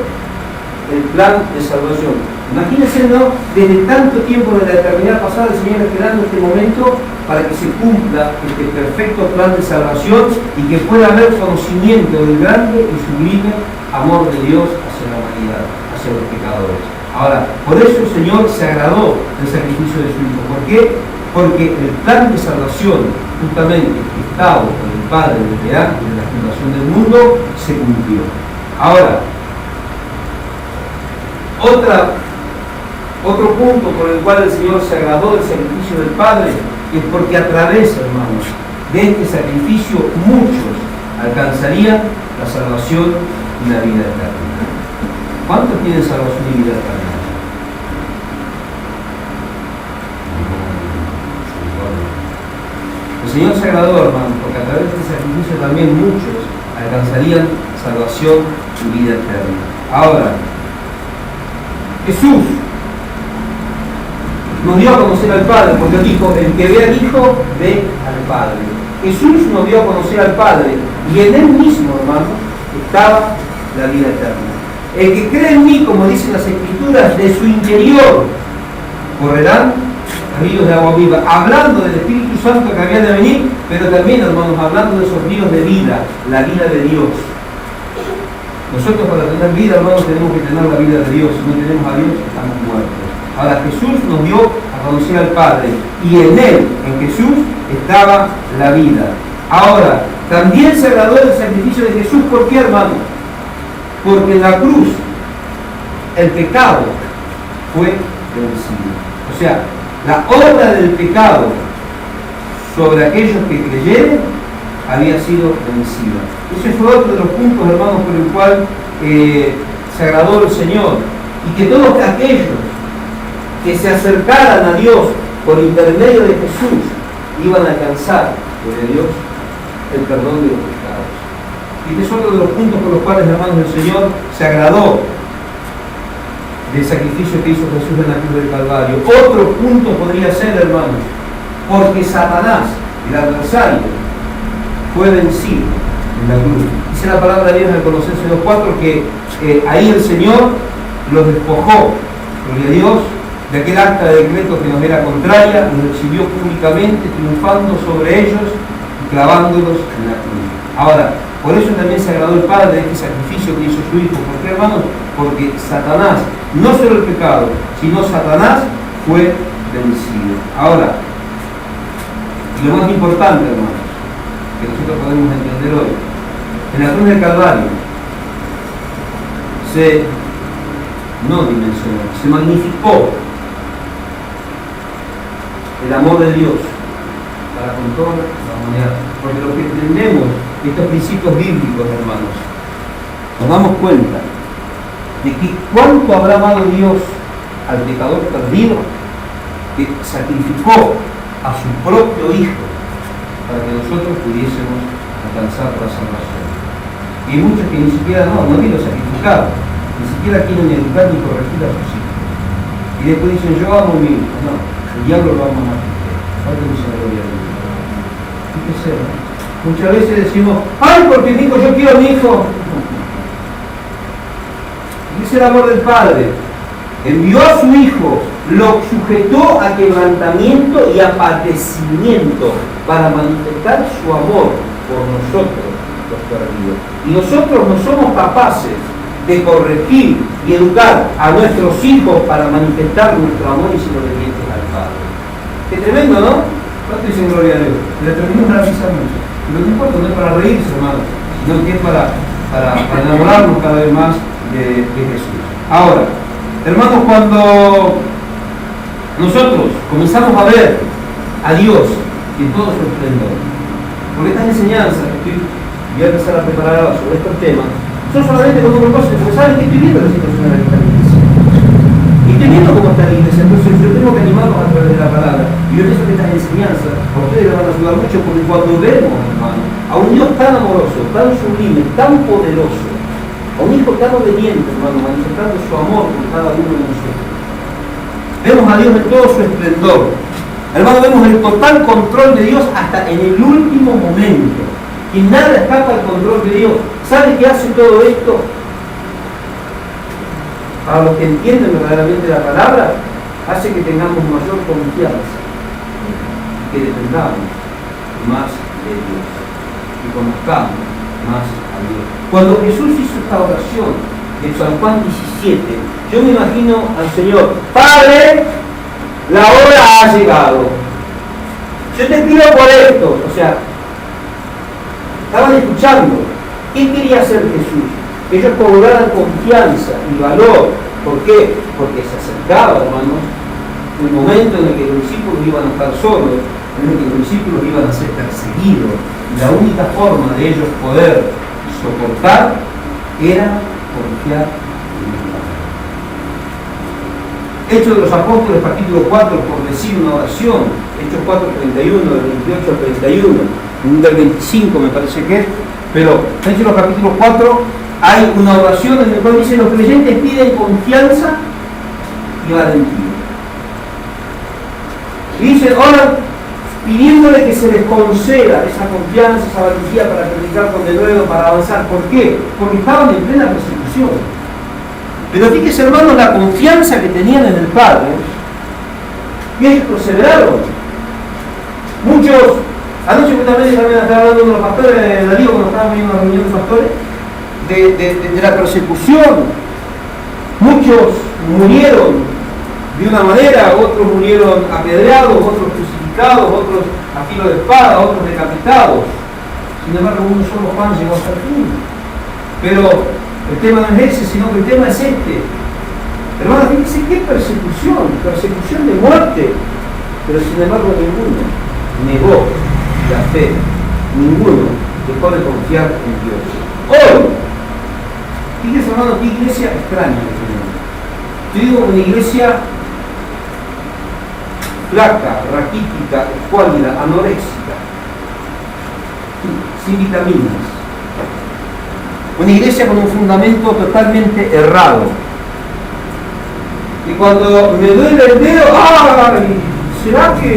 el plan de salvación. Imagínense, ¿no? Desde tanto tiempo de la eternidad pasada, el Señor esperando este momento para que se cumpla este perfecto plan de salvación y que pueda haber conocimiento del grande y sublime amor de Dios hacia la humanidad, hacia los pecadores. Ahora, por eso el Señor se agradó del sacrificio de su Hijo. ¿Por qué? Porque el plan de salvación, justamente estado por el Padre desde antes de la fundación del mundo, se cumplió. Ahora, otro punto por el cual el Señor se agradó del sacrificio del Padre es porque a través, hermanos, de este sacrificio muchos alcanzarían la salvación y la vida eterna. ¿Cuántos tienen salvación y vida eterna? El Señor se agradó, hermanos, porque a través de este sacrificio también muchos alcanzarían salvación y vida eterna. Ahora, Jesús nos dio a conocer al Padre, porque dijo, el que ve al Hijo, ve al Padre. Jesús nos dio a conocer al Padre, y en Él mismo, hermanos, estaba la vida eterna. El que cree en mí, como dicen las Escrituras, de su interior correrán ríos de agua viva, hablando del Espíritu Santo que había de venir, pero también, hermanos, hablando de esos ríos de vida, la vida de Dios. Nosotros para tener vida, hermanos, tenemos que tener la vida de Dios. Si no tenemos a Dios, estamos muertos. Ahora, Jesús nos dio a conocer al Padre, y en Él, en Jesús, estaba la vida. Ahora, también se agradó del sacrificio de Jesús. ¿Por qué, hermanos? Porque en la cruz el pecado fue vencido. O sea, la obra del pecado sobre aquellos que creyeren había sido vencida. Ese fue otro de los puntos, hermanos, por el cual se agradó el Señor. Y que todos aquellos que se acercaran a Dios por intermedio de Jesús iban a alcanzar de Dios el perdón de los pecados. Y este es otro de los puntos por los cuales, hermanos, el Señor se agradó del sacrificio que hizo Jesús en la cruz del Calvario. Otro punto podría ser, hermanos, porque Satanás, el adversario, fue vencido en la cruz. Dice la palabra de Dios en Colosenses 2:4 que ahí el Señor los despojó, gloria a Dios, de aquel acta de decreto que nos era contraria, los exhibió públicamente, triunfando sobre ellos y clavándolos en la cruz. Ahora, por eso también se agradó el Padre de este sacrificio que hizo su Hijo. ¿Por qué, hermanos? Porque Satanás, no solo el pecado, sino Satanás fue vencido. Ahora, lo más importante, hermanos, que nosotros podemos entender hoy, en la cruz del Calvario se magnificó el amor de Dios para con toda la humanidad. Porque lo que entendemos estos principios bíblicos, hermanos, nos damos cuenta de que cuánto habrá amado Dios al pecador perdido, que sacrificó a su propio Hijo para que nosotros pudiésemos alcanzar la salvación. Y hay muchos que ni siquiera no quieren sacrificar, ni siquiera quieren educar ni corregir a sus hijos. Y después dicen, yo amo a mi hijo. No, el diablo lo ama más que usted. Falta mucha gloria de Dios. Fíjese, ¿no? Muchas veces decimos, ay, porque dijo yo quiero a mi hijo. Dice el amor del Padre. Envió a su Hijo, lo sujetó a quebrantamiento y a padecimiento para manifestar su amor por nosotros, los perdidos. Y nosotros no somos capaces de corregir y educar a nuestros hijos para manifestar nuestro amor y ser obedientes al Padre. Qué tremendo, ¿no? ¿Cuánto dicen gloria a Dios? Le terminamos la risa mucho. Pero no importa, no es para reírse, hermano, sino que es para enamorarnos cada vez más de Jesús. Ahora, hermanos, cuando nosotros comenzamos a ver a Dios en todo su esplendor, porque estas enseñanzas que voy a empezar a preparar sobre estos temas, son solamente con un propósito, porque saben que estoy viendo la situación de la iglesia. Y estoy viendo cómo está la iglesia, entonces yo tengo que animarlos a través de la palabra. Y yo pienso que estas enseñanzas a ustedes les van a ayudar mucho, porque cuando vemos, hermano, a un Dios tan amoroso, tan sublime, tan poderoso, A un hijo tan obediente, hermano, manifestando su amor por cada uno de nosotros. Vemos a Dios en todo su esplendor. Hermano, vemos el total control de Dios hasta en el último momento. Y nada escapa al control de Dios. ¿Sabe qué hace todo esto? Para los que entienden verdaderamente la palabra, hace que tengamos mayor confianza, que dependamos más de Dios, que conozcamos más a Dios. Cuando Jesús hizo esta oración de San Juan 17, yo me imagino al Señor: Padre, la hora ha llegado. Yo te pido por esto. O sea, estaban escuchando. ¿Qué quería hacer Jesús? Que ellos cobraran confianza y valor. ¿Por qué? Porque se acercaba, hermanos, el momento en el que los discípulos iban a estar solos, en el que los discípulos iban a ser perseguidos. Y la única forma de ellos poder soportar era confiar en Dios. Hechos de los Apóstoles, capítulo 4, por decir una oración, Hechos 4:31, del 28 al 31, del 25 me parece que es, pero en Hechos capítulo 4 hay una oración en la cual dice: los creyentes piden confianza y valentía. Y dicen, oran pidiéndole que se les conceda esa confianza, esa valentía para predicar con denuedo, para avanzar. ¿Por qué? Porque estaban en plena persecución. Pero fíjense, hermanos, la confianza que tenían en el Padre, y ellos perseveraron. Muchos, anoche justamente también estaba hablando con los pastores de Darío, cuando estábamos en una reunión de pastores, de la persecución. Muchos murieron de una manera, otros murieron apedreados, otros crucificados, otros a filo de espada, otros decapitados. Sin embargo, un solo Juan llegó hasta el fin. Pero el tema no es ese, sino que el tema es este. Hermanos, fíjense qué persecución de muerte. Pero sin embargo ninguno negó la fe, ninguno dejó de confiar en Dios. Hoy, fíjense, hermanos, qué iglesia extraña. Yo digo una iglesia flaca, raquítica, escuálida, anoréxica, sin vitaminas. Una iglesia con un fundamento totalmente errado. Y cuando me duele el dedo, ¡ay! ¿Será que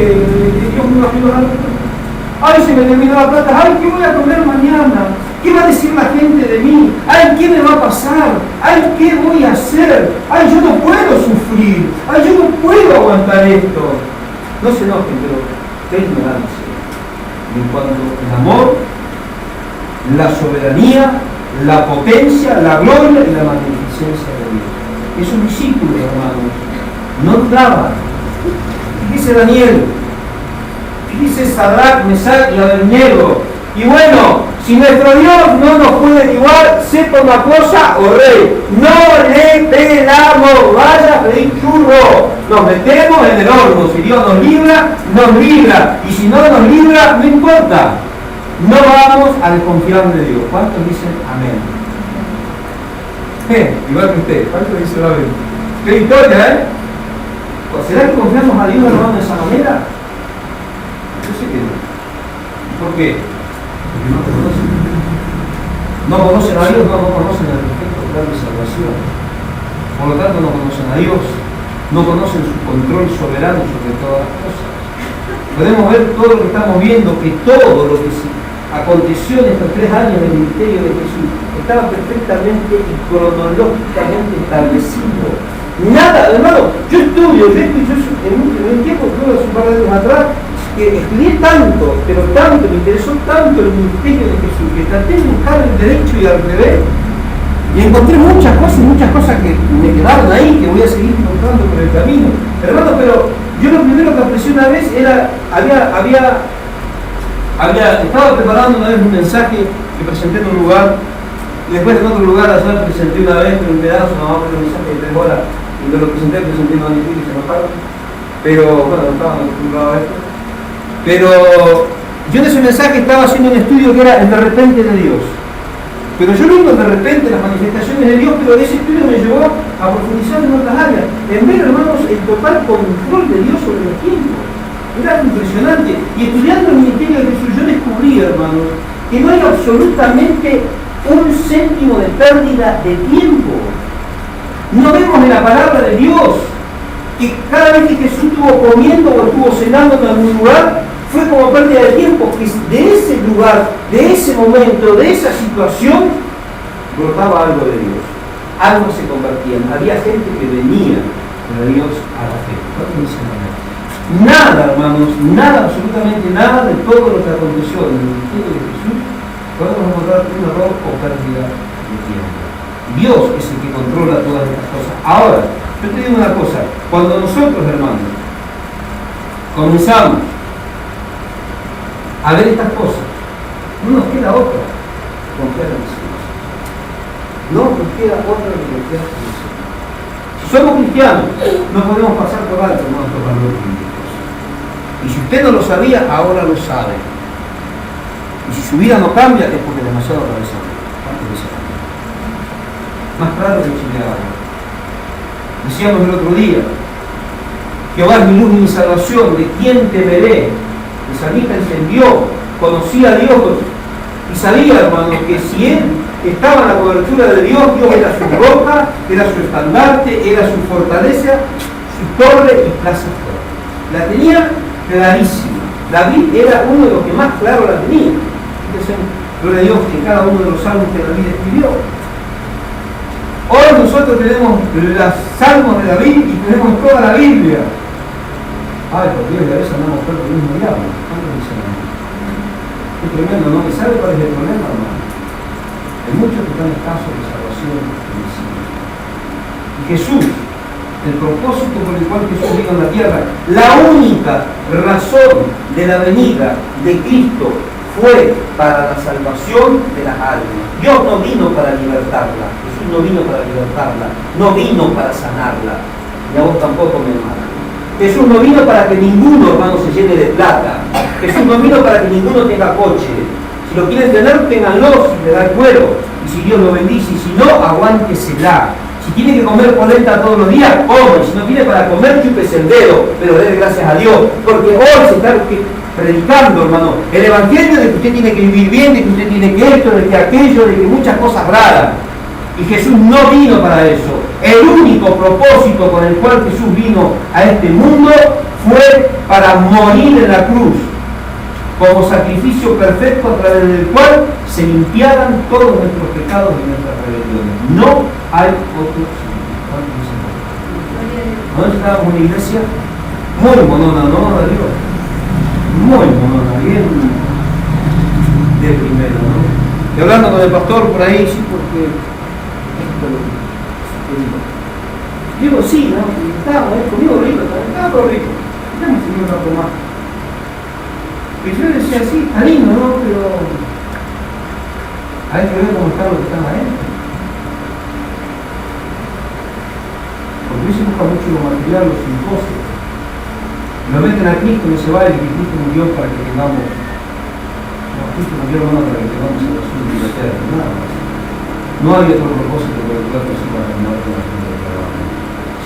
Dios me va a ayudar? ¡Ay, se me terminó la plata! ¡Ay, qué voy a comer mañana! ¿Qué va a decir la gente de mí? ¡Ay, qué me va a pasar! ¡Ay, qué voy a hacer! ¡Ay, yo no puedo sufrir! ¡Ay, yo no puedo aguantar esto! No se enojen, pero qué ignorancia. En cuanto al amor, la soberanía, la potencia, la gloria y la magnificencia de Dios. Esos discípulos, hermanos, no dudaban. Fíjese Daniel, fíjese Sadrach, Mesach y Abednego. Y bueno, si nuestro Dios no nos puede librar, sepa una cosa, oh rey, no le pelamos, vaya a pedir churro, nos metemos en el horno. Si Dios nos libra, y si no nos libra, no importa. No vamos a desconfiar de Dios. ¿Cuántos dicen amén? Igual que usted, ¿cuántos dicen amén? ¡Qué victoria, ¿Será que confiamos a Dios, hermano, de esa manera? Yo sé que no. ¿Por qué? Porque no te conocen. No conocen a Dios, no conocen el perfecto plan de salvación. Por lo tanto, no conocen a Dios, no conocen su control soberano sobre todas las cosas. Podemos ver todo lo que estamos viendo, que todo lo que aconteció en estos 3 años del ministerio de Jesús estaba perfectamente y cronológicamente establecido. Nada, hermano, yo estudio, en un tiempo, creo hace un par de años atrás, que estudié tanto, pero tanto, me interesó tanto el ministerio de Jesús, que traté de buscar el derecho y al revés, y encontré muchas cosas que me quedaron ahí, que voy a seguir encontrando por el camino. Hermano, pero yo lo primero que aprecié una vez era, estaba preparando una vez un mensaje que presenté en un lugar, y después en otro lugar allá presenté una vez, pero un pedazo, no, un mensaje de 3 horas, y de lo que presenté en una y se enojaron. Pero bueno, no estaban acostumbrados a esto. Pero yo en ese mensaje estaba haciendo un estudio que era el de repente de Dios. Pero yo no digo de repente las manifestaciones de Dios, pero ese estudio me llevó a profundizar en otras áreas, en ver, hermanos, el total control de Dios sobre los tiempos. Era impresionante. Y estudiando el ministerio de Jesús, yo descubrí, hermanos, que no hay absolutamente un céntimo de pérdida de tiempo. No vemos en la palabra de Dios que cada vez que Jesús estuvo comiendo o estuvo cenando en algún lugar, fue como pérdida de tiempo, que de ese lugar, de ese momento, de esa situación, brotaba algo de Dios. Algo se convertía. Había gente que venía de Dios a la fe. Nada, hermanos, nada, absolutamente nada de todo lo que aconteció en el ministerio de Jesús podemos encontrar un error o pérdida de tiempo. Dios es el que controla todas estas cosas. Ahora, yo te digo una cosa, cuando nosotros, hermanos, comenzamos a ver estas cosas, no nos queda otra que confiar en el Señor. No nos queda otra que confiar en el Señor. Si somos cristianos, no podemos pasar por alto nuestros valores bíblicos. Y si usted no lo sabía, ahora lo sabe. Y si su vida no cambia, es porque es demasiado cabezón. Más claro que Chile ahora. Decíamos el otro día, Jehová es mi luz y mi salvación, ¿de quién temeré? El salmista encendió, conocía a Dios y sabía, hermanos, que si él estaba en la cobertura de Dios, Dios era su roca, era su estandarte, era su fortaleza, su torre y plaza fuerte. La tenía clarísima. David era uno de los que más claro la tenía. Entonces, gloria a Dios en cada uno de los salmos que David escribió. Hoy nosotros tenemos los salmos de David y tenemos toda la Biblia. Ay, por Dios, y a veces andamos por el mismo diablo. Es tremendo, ¿no? ¿Y sabe cuál es el problema, hermano? Hay muchos que están escasos de salvación en el Señor. Y Jesús, el propósito por el cual Jesús vino a la tierra, la única razón de la venida de Cristo fue para la salvación de las almas. Dios no vino para libertarla, Jesús no vino para libertarla, no vino para sanarla, y a vos tampoco, mi hermana. Jesús no vino para que ninguno, hermano, se llene de plata. Jesús no vino para que ninguno tenga coche. Si lo quieren tener, ténganlo, si le da el cuero, y si Dios lo bendice, y si no, aguántesela. Si tiene que comer polenta todos los días, come. Si no tiene para comer, chúpese el dedo, pero dé gracias a Dios, porque hoy se está predicando, hermano, el evangelio de que usted tiene que vivir bien, de que usted tiene que esto, de que aquello, de que muchas cosas raras. Y Jesús no vino para eso. El único propósito con el cual Jesús vino a este mundo fue para morir en la cruz, como sacrificio perfecto a través del cual se limpiaran todos nuestros pecados y nuestras rebeliones. No hay otro significado. ¿No estábamos en una iglesia muy monona, no, Dios? Muy monona, bien de primero, ¿no? Y hablando con el pastor por ahí, sí, porque digo, sí, ¿no? Estaba conmigo rico, estaba todo rico. Estamos teniendo un rato más. Y yo decía, sí, está lindo, ¿no? Pero hay que ver cómo están los que están adentro. Porque hoy se busca mucho lo material, los impuestos. Lo meten a Cristo y no se vale que Cristo murió para que tengamos. No, Cristo murió, hermano, para que tengamos salvación de vida eterna, nada más. No hay otro propósito por el cual se va a terminar con la vida de trabajo,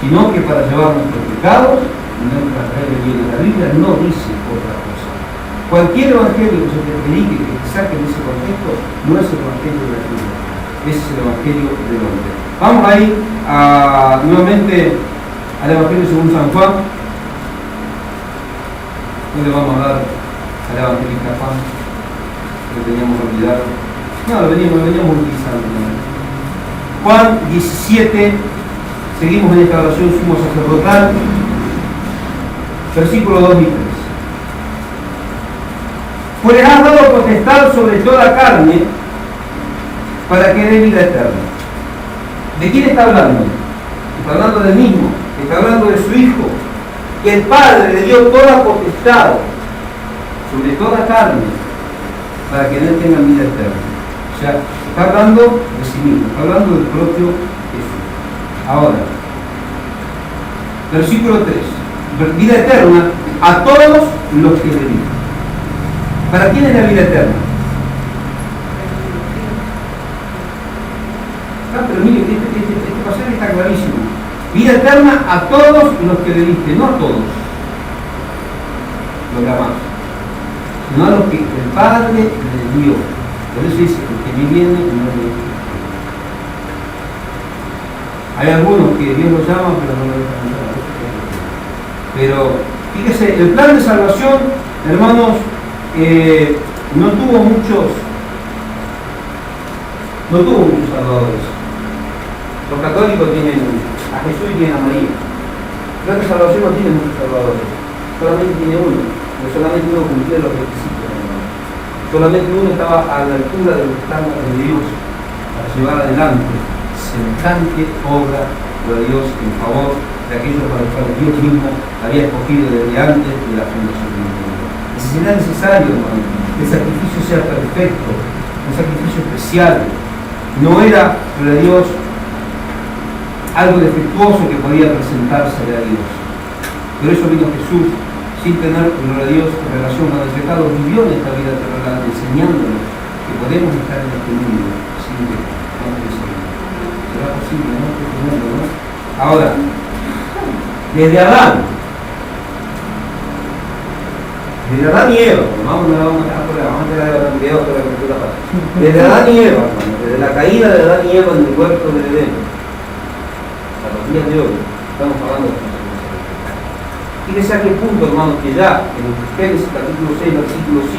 sino que para llevar nuestros pecados y nuestras rebeliones. La Biblia no dice otra cosa. Cualquier evangelio que se te predique, que te saque de ese contexto, no es el evangelio de la Biblia, es el evangelio del hombre. Vamos a ir nuevamente al evangelio según San Juan. No le vamos a dar al evangelista Juan, que teníamos que olvidar. No, lo veníamos utilizando. Juan 17, seguimos en esta oración sumo sacerdotal, versículos 2 y 3. Pues les has dado potestad sobre toda carne para que dé vida eterna. ¿De quién está hablando? Está hablando del mismo, está hablando de su Hijo, que el Padre le dio toda potestad sobre toda carne para que en él tengan vida eterna. O sea, está hablando de sí mismo, está hablando del propio Jesús. Ahora, versículo 3. Vida eterna a todos los que le viven. ¿Para quién es la vida eterna? Pero mire, este pasaje está clarísimo. Vida eterna a todos los que le diste, no a todos los que amás, sino a los que el Padre le dio. Por eso dice, el que ni viene ni no viene. Hay algunos que Dios los llama, pero no lo dejan entrar. Pero fíjese, el plan de salvación, hermanos, no tuvo muchos salvadores. Los católicos tienen a Jesús y tienen a María. El plan de salvación no tiene muchos salvadores, solamente tiene uno, pero solamente uno cumplía los requisitos. Solamente uno estaba a la altura de los estándares de Dios para llevar adelante semejante obra de Dios en favor de aquellos para los cuales Dios mismo había escogido desde antes de la fundación del mundo. Era necesario, hermano, que el sacrificio sea perfecto, un sacrificio especial. No era, gloria a Dios, algo defectuoso que podía presentarse a Dios. Por eso vino Jesús, sin tener, gloria a Dios, en relación con el pecado, vivió en esta vida terrenal, enseñándonos que podemos estar en este mundo sin pecado. ¿Será posible, no? ¿No? Ahora, desde Adán y Eva, desde Adán y Eva, desde la caída de Adán y Eva en el huerto del Edén, a los días de hoy, estamos hablando de responsabilidad. Fíjese a qué punto, hermanos, que ya en Génesis capítulo 6, versículo 5,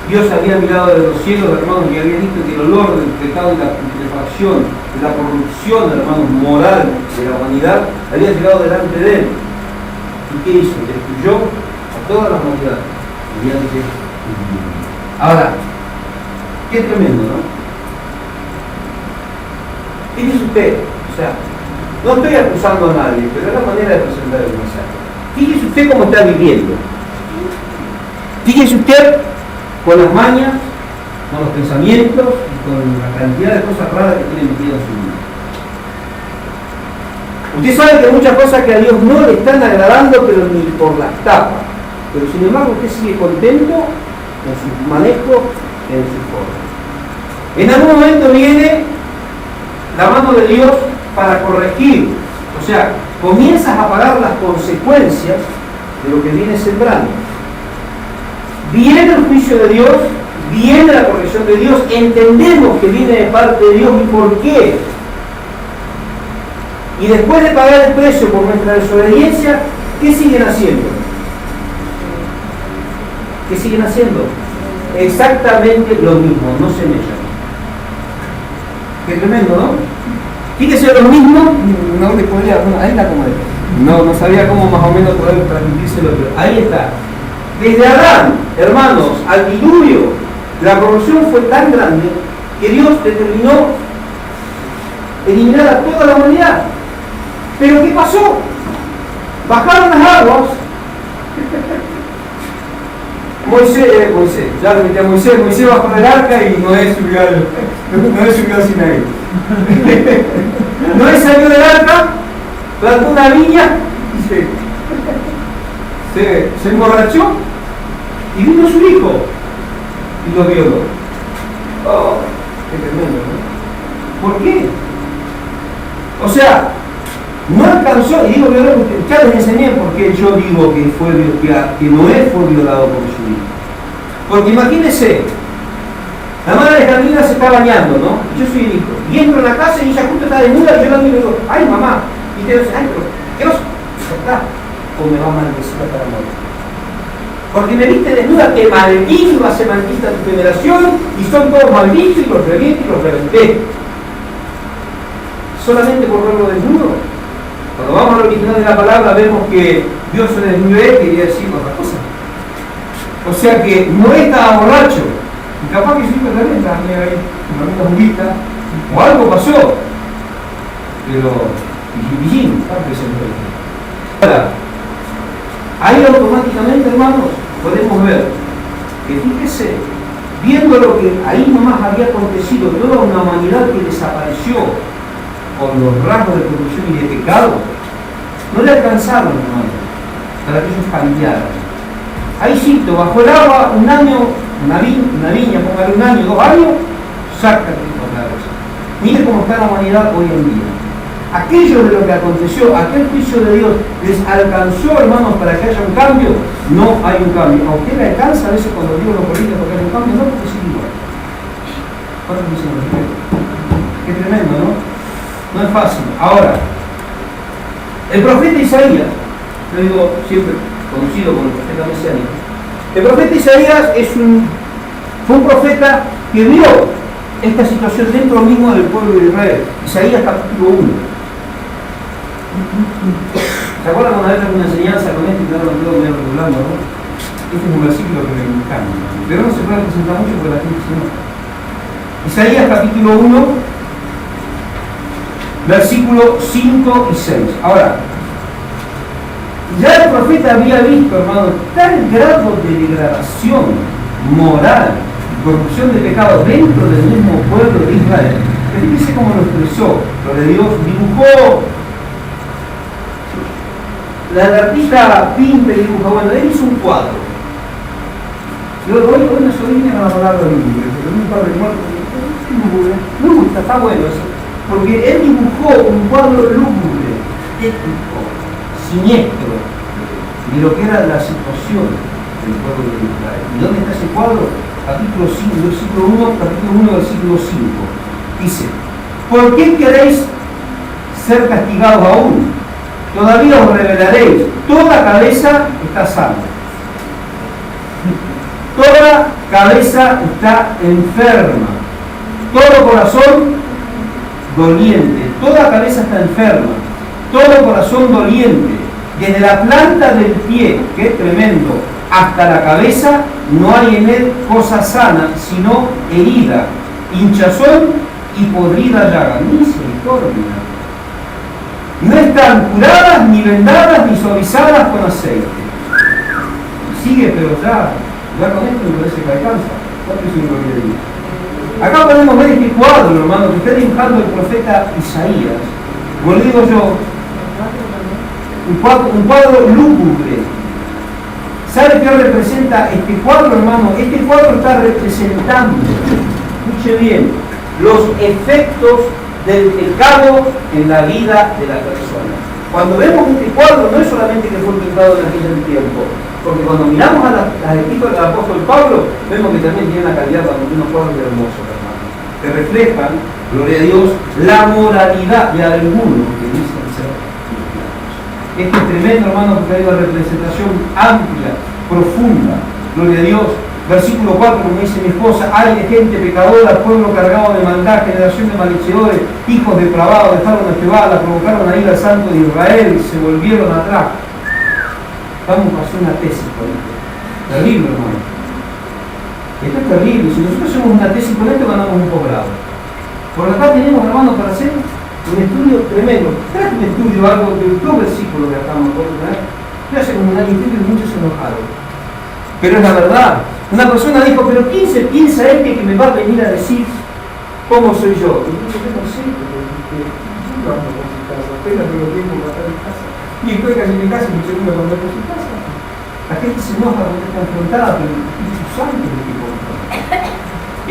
Dios había mirado desde los cielos, hermanos, y había visto que el olor del pecado y la putrefacción, de la corrupción, hermanos, moral de la humanidad, había llegado delante de él. ¿Y qué hizo? Destruyó a toda la humanidad mediante el diluvio. Ahora, qué tremendo, ¿no? Fíjese usted, o sea, no estoy acusando a nadie, pero es la manera de presentar el mensaje. Fíjese usted cómo está viviendo. Fíjese usted con las mañas, con los pensamientos y con la cantidad de cosas raras que tiene metidas en su vida. Usted sabe que hay muchas cosas que a Dios no le están agradando, pero ni por las tapas. Pero sin embargo usted sigue contento en su manejo, en su forma. En algún momento viene la mano de Dios para corregir. O sea, comienzas a pagar las consecuencias de lo que viene sembrando. Viene el juicio de Dios, viene la corrección de Dios, entendemos que viene de parte de Dios y por qué. Y después de pagar el precio por nuestra desobediencia, ¿qué siguen haciendo? ¿Qué siguen haciendo? Exactamente lo mismo, no se mechan. Qué tremendo, ¿no? Fíjese lo mismo, no le podría, bueno, ahí está como no sabía cómo más o menos poder transmitírselo, pero ahí está. Desde Adán, hermanos, al diluvio, la corrupción fue tan grande que Dios determinó eliminar a toda la humanidad. ¿Pero qué pasó? Bajaron las aguas. Moisés, ya lo metí a Moisés bajó del arca y Noé subió al Sinaí. Noé salió del arca, plantó una viña y se emborrachó y vino su hijo y lo violó. Oh, qué tremendo, ¿no? ¿Por qué? O sea, no alcanzó, y digo violó porque ya les enseñé por qué yo digo que Noé fue violado por su hijo. Porque imagínense, la madre de Carolina se está bañando, ¿no? Yo soy el hijo, y entro en la casa y ella justo está desnuda y yo la miro y digo, ¡ay mamá! Y te digo, ¡ay, pero qué oso! ¿Está? O me va a maldecir para morir. Porque me viste desnuda, te maldito, va a ser maldita tu generación, y son todos malditos y los reviento y los reventé. Solamente por verlo desnudo. Cuando vamos al original de la palabra vemos que Dios se desnudó, quería decir otra cosa. O sea que no estaba borracho. Y capaz que su hijo también estaba ahí, con una juguita, o algo pasó. Pero, ahora, ahí automáticamente, hermanos, podemos ver que fíjese, viendo lo que ahí nomás había acontecido, toda una humanidad que desapareció con los rasgos de corrupción y de pecado, no le alcanzaron, hermanos, para que ellos cambiaran. Ahí cito, bajo el agua, un año, una viña, póngale un año, 2 años, sácate otra vez. Mire cómo está la humanidad hoy en día. Aquello de lo que aconteció, aquel juicio de Dios, les alcanzó, hermanos, para que haya un cambio. No hay un cambio. A usted le alcanza a veces cuando Dios lo corrige porque hay un cambio, no porque sigue igual. ¿Cuántos dicen los efectos? Qué tremendo, ¿no? No es fácil. Ahora, el profeta Isaías, lo digo siempre conocido como el profeta mesiánico, el profeta Isaías fue un profeta que vio esta situación dentro mismo del pueblo de Israel. Isaías capítulo 1. ¿Se acuerdan una vez alguna enseñanza con esto y que ahora lo quedo medio regulando, no? Este es un versículo que me encanta, pero no se puede presentar mucho porque la gente se enoja. Isaías capítulo 1, versículos 5 y 6. Ahora, ya el profeta había visto, hermano, tal grado de degradación moral y corrupción de pecado dentro del mismo pueblo de Israel. Fíjense cómo lo expresó. Lo de Dios dibujó. La artista pinta y dibuja. Bueno, él hizo un cuadro. Hoy me soy a la palabra lúgubre, pero un padre muerto. Me gusta, está bueno eso. Porque él dibujó un cuadro lúgubre, ético, siniestro, de lo que era la situación del pueblo de Israel. ¿Y dónde está ese cuadro? Capítulo 5, versículo 1, capítulo 1, versículo 5. Dice: ¿por qué queréis ser castigados aún? Todavía os revelaréis. Toda cabeza está sana. Toda cabeza está enferma. Todo corazón doliente. Toda cabeza está enferma. Todo corazón doliente. Desde la planta del pie, que es tremendo, hasta la cabeza, no hay en él cosa sana, sino herida, hinchazón y podrida llaga. Misericordia. No están curadas, ni vendadas, ni suavizadas con aceite. Sigue, pero ya con esto me parece que alcanza. ¿Cuánto es gloria de Dios? Acá podemos ver este cuadro, hermano, que está dibujando el profeta Isaías. Como le digo yo, un cuadro lúgubre. ¿Sabe qué representa este cuadro, hermano? Este cuadro está representando, escuche bien, los efectos del pecado en la vida de la persona. Cuando vemos este cuadro, no es solamente que fue pintado en aquel tiempo, porque cuando miramos a las epístolas del apóstol Pablo, vemos que también tiene una calidad cuando unos cuadros hermosos, hermano, que reflejan, gloria a Dios, la moralidad de algunos que dicen ser cristianos. Este es tremendo, hermano, porque hay una representación amplia, profunda, gloria a Dios. Versículo 4, como dice mi esposa: hay de gente pecadora, pueblo cargado de maldad, generación de malhechores, hijos depravados, dejaron a Jehová, la provocaron a ir al santo de Israel, se volvieron atrás. Vamos a hacer una tesis con esto. Terrible, hermano. Esto es terrible. Si nosotros hacemos una tesis con esto, ganamos un posgrado. Por acá tenemos, hermano, para hacer un estudio tremendo. Trae un estudio, algo de 2 versículos que acabamos de poner. Yo hace como un año y medio y muchos se enojaron. Pero es la verdad. Una persona dijo: pero ¿quién se piensa que me va a venir a decir cómo soy yo? Y yo no sé, porque yo ando por su casa, apenas tengo tiempo para estar en casa. Y estoy casi en mi casa y mi segundo cuando por su casa. La gente se enoja porque está enfrentada, pero el Espíritu Santo es el que controla.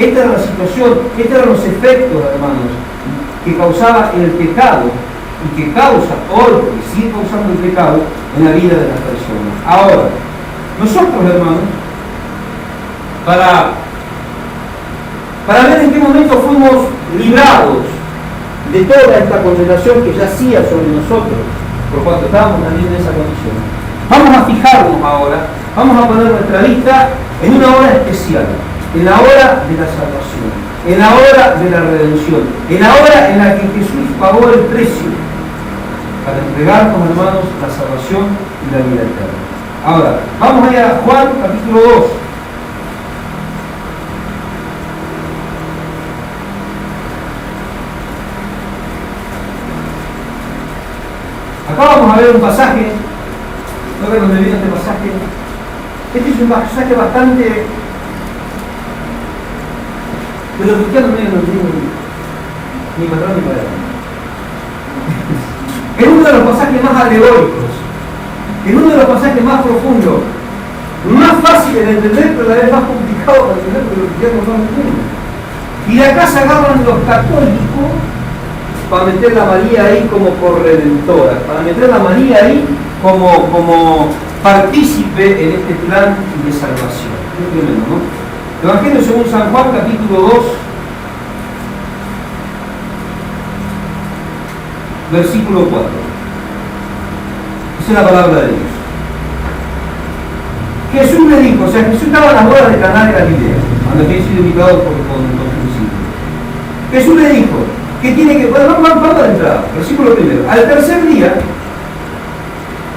Esta era la situación, estos eran los efectos, hermanos, que causaba el pecado y que causa hoy y sigue causando el pecado en la vida de las personas. Ahora, nosotros, hermanos, para ver en qué momento fuimos librados de toda esta condenación que yacía sobre nosotros, por cuanto estábamos también en esa condición, vamos a fijarnos ahora, vamos a poner nuestra vista en una hora especial, en la hora de la salvación, en la hora de la redención, en la hora en la que Jesús pagó el precio para entregarnos, hermanos, la salvación y la vida eterna. Ahora, vamos a ir a Juan capítulo 2. Acá vamos a ver un pasaje. ¿No ven dónde viene este pasaje? Este es un pasaje bastante... que los cristianos no entienden ni para atrás ni para adelante. Es uno de los pasajes más alegóricos, es uno de los pasajes más profundos, más fáciles de entender, pero a la vez más complicado de entender porque los cristianos no entienden. Y de acá se agarran los católicos para meter a María ahí como corredentora, para meter a María ahí como partícipe en este plan de salvación. Es tremendo, ¿no? Evangelio según San Juan, capítulo 2, versículo 4. Esa es la palabra de Dios. Jesús le dijo, o sea, Jesús estaba en las bodas de Caná de Galilea, cuando había sido invitado con los discípulos. Jesús le dijo, ¿qué tiene que...? Bueno, vamos a entrar, versículo primero. Al tercer día,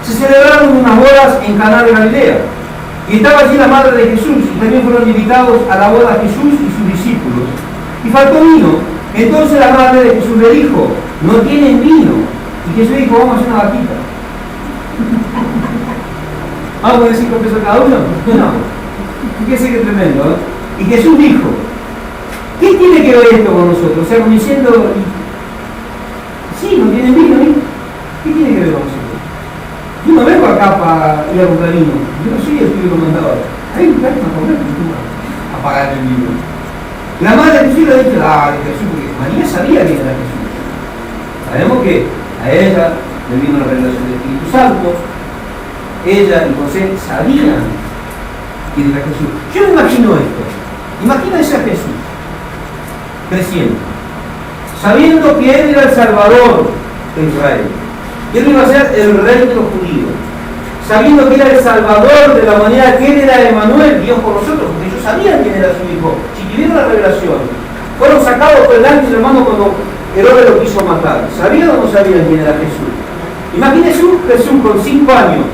se celebraron unas bodas en Caná de Galilea, y estaba allí la madre de Jesús, y también fueron invitados a la boda Jesús y sus discípulos. Y faltó vino. Entonces la madre de Jesús le dijo, no tienen vino. Y Jesús dijo, vamos a hacer una vaquita. ¿Vamos a poner 5 pesos cada uno? No. Fíjese que tremendo, ¿eh? Y Jesús dijo, ¿qué tiene que ver esto con nosotros? O sea, como diciendo, sí, no tienen vino, ¿eh? ¿Qué tiene que ver con nosotros? Yo no vengo acá para ir a comprar vino. Yo no soy el tío comandador. Hay un lugar para comer, a pagar el vino. La madre de Jesús le dice, de Jesús, porque María sabía quién era Jesús. Sabemos que a ella le vino la revelación del Espíritu Santo. Ella y José sabían quién era Jesús. Yo me imagino esto. Imagínense a Jesús creciendo, sabiendo que él era el Salvador de Israel. Él iba a ser el rey de los judíos, sabiendo que era el Salvador de la humanidad, que él era Emmanuel, Dios con nosotros, porque ellos sabían quién era su hijo. Si tuvieron la revelación, fueron sacados por delante de hermano cuando Herodes lo quiso matar. ¿Sabían o no sabían quién era Jesús? Imagínense un Jesús con 5 años.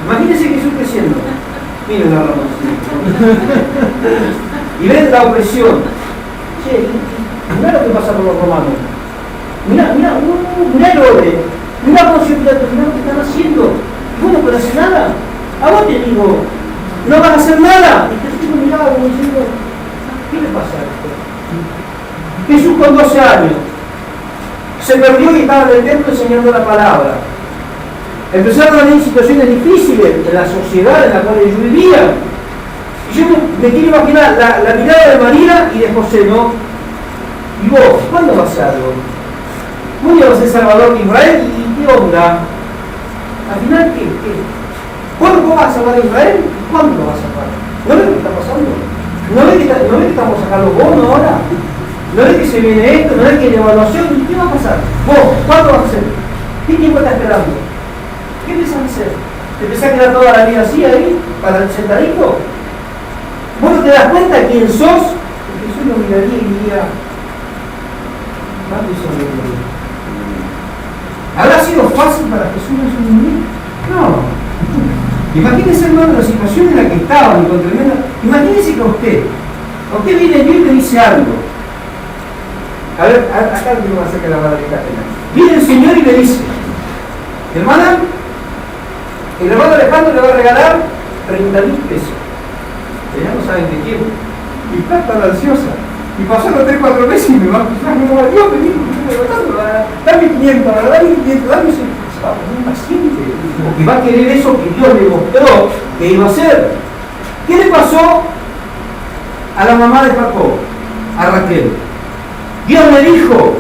Imagínense Jesús creciendo. Miren la rama. Y ven la opresión. Che, mirá lo que pasa con los romanos. Mirá Herodes. Mirá Poncio Pilato, mirá lo que están haciendo. Y bueno, pero hace nada. A vos te digo, no van a hacer nada. Y Jesús miraba como diciendo, ¿qué le pasa a esto? Jesús con 12 años se perdió y estaba en el templo enseñando la palabra. Empezaron a venir situaciones difíciles en la sociedad en la cual ellos vivían. Y yo me quiero imaginar la mirada de María y de José, ¿no? ¿Y vos? ¿Cuándo va a ser algo? ¿Cuándo va a ser Salvador de Israel? ¿Y qué onda? Al final, ¿qué? ¿Cuándo vos vas a salvar a Israel? ¿Cuándo lo vas a salvar? ¿No ves lo que está pasando? ¿No ves que estamos sacando bonos ahora? ¿No ves que se viene esto? ¿No ves que hay evaluación? ¿Y qué va a pasar? ¿Vos? ¿Cuándo vas a hacer? ¿Qué tiempo estás esperando? ¿Qué piensas hacer? ¿Te pensás quedar toda la vida así ahí, para el sentadito? ¿Vos no te das cuenta de quién sos? Y Jesús lo miraría y diría, ¿cuánto hizo la gloria? ¿Habrá sido fácil para Jesús en su momento? No. Imagínese, hermano, la situación en la que estaban y con tremenda. Imagínese que a usted viene Dios y le dice algo. A ver, acá no va a sacar la madre de Catena. Viene el Señor y le dice, hermana, el hermano Alejandro le va a regalar 30.000 pesos. Ya no saben qué quiero. Y está tan ansiosa. Y pasaron 3-4 meses y me va a acusar, no, Dios, dame 500, dame 500, dame 100. Se va a poner impaciente. Porque va a querer eso que Dios le mostró que iba a hacer. ¿Qué le pasó a la mamá de Jacob, a Raquel? Dios le dijo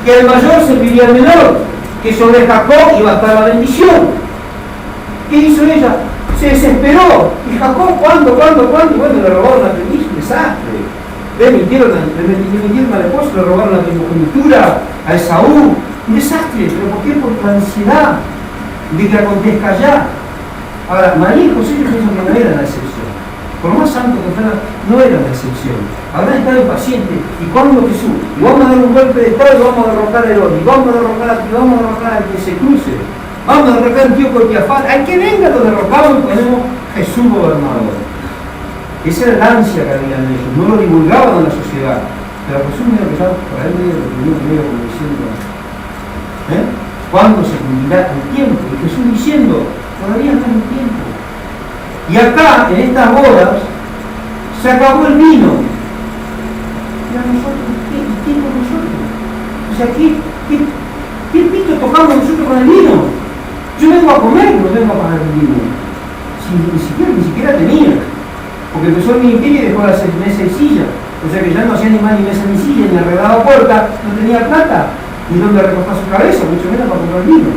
que el mayor serviría al menor, que sobre Jacob iba a estar la bendición. ¿Qué hizo ella? Se desesperó. ¿Y Jacob cuándo? Y bueno, le robaron la primicia, un desastre. Le mintieron al esposo, le robaron la primogenitura a Esaú. Un desastre. ¿Pero por qué? Por la ansiedad de que acontezca ya. Ahora, María y José, yo pienso que no eran la excepción. Por más santo que fueran, no eran la excepción. Habrán estado impacientes. ¿Y cuándo Jesús? Y vamos a dar un golpe de estado y vamos a derrocar a Herodes. Y vamos a derrocar a ti, vamos a derrocar al que se cruce. Vamos a derrocar a Antíoco Epífanes. Al que venga lo derrocamos y ponemos Jesús gobernador. Esa era la ansia que había en ellos. No lo divulgaban en la sociedad. Pero Jesús medio que estaba por ahí medio como diciendo, ¿cuándo se cumplirá el tiempo? Y Jesús diciendo, todavía no hay tiempo. Y acá, en estas bodas, se acabó el vino. ¿Y a nosotros? ¿Qué con nosotros? O sea, ¿qué pito tocamos nosotros con el vino? Yo vengo a comer, no vengo a pagar el vino. Ni siquiera tenía. Porque empezó el ministerio y dejó de hacer mesa y silla. O sea que ya no hacía ni más ni mesa ni silla, ni arreglaba puerta, no tenía plata, ni dónde recostar su cabeza, mucho menos para comprar vino.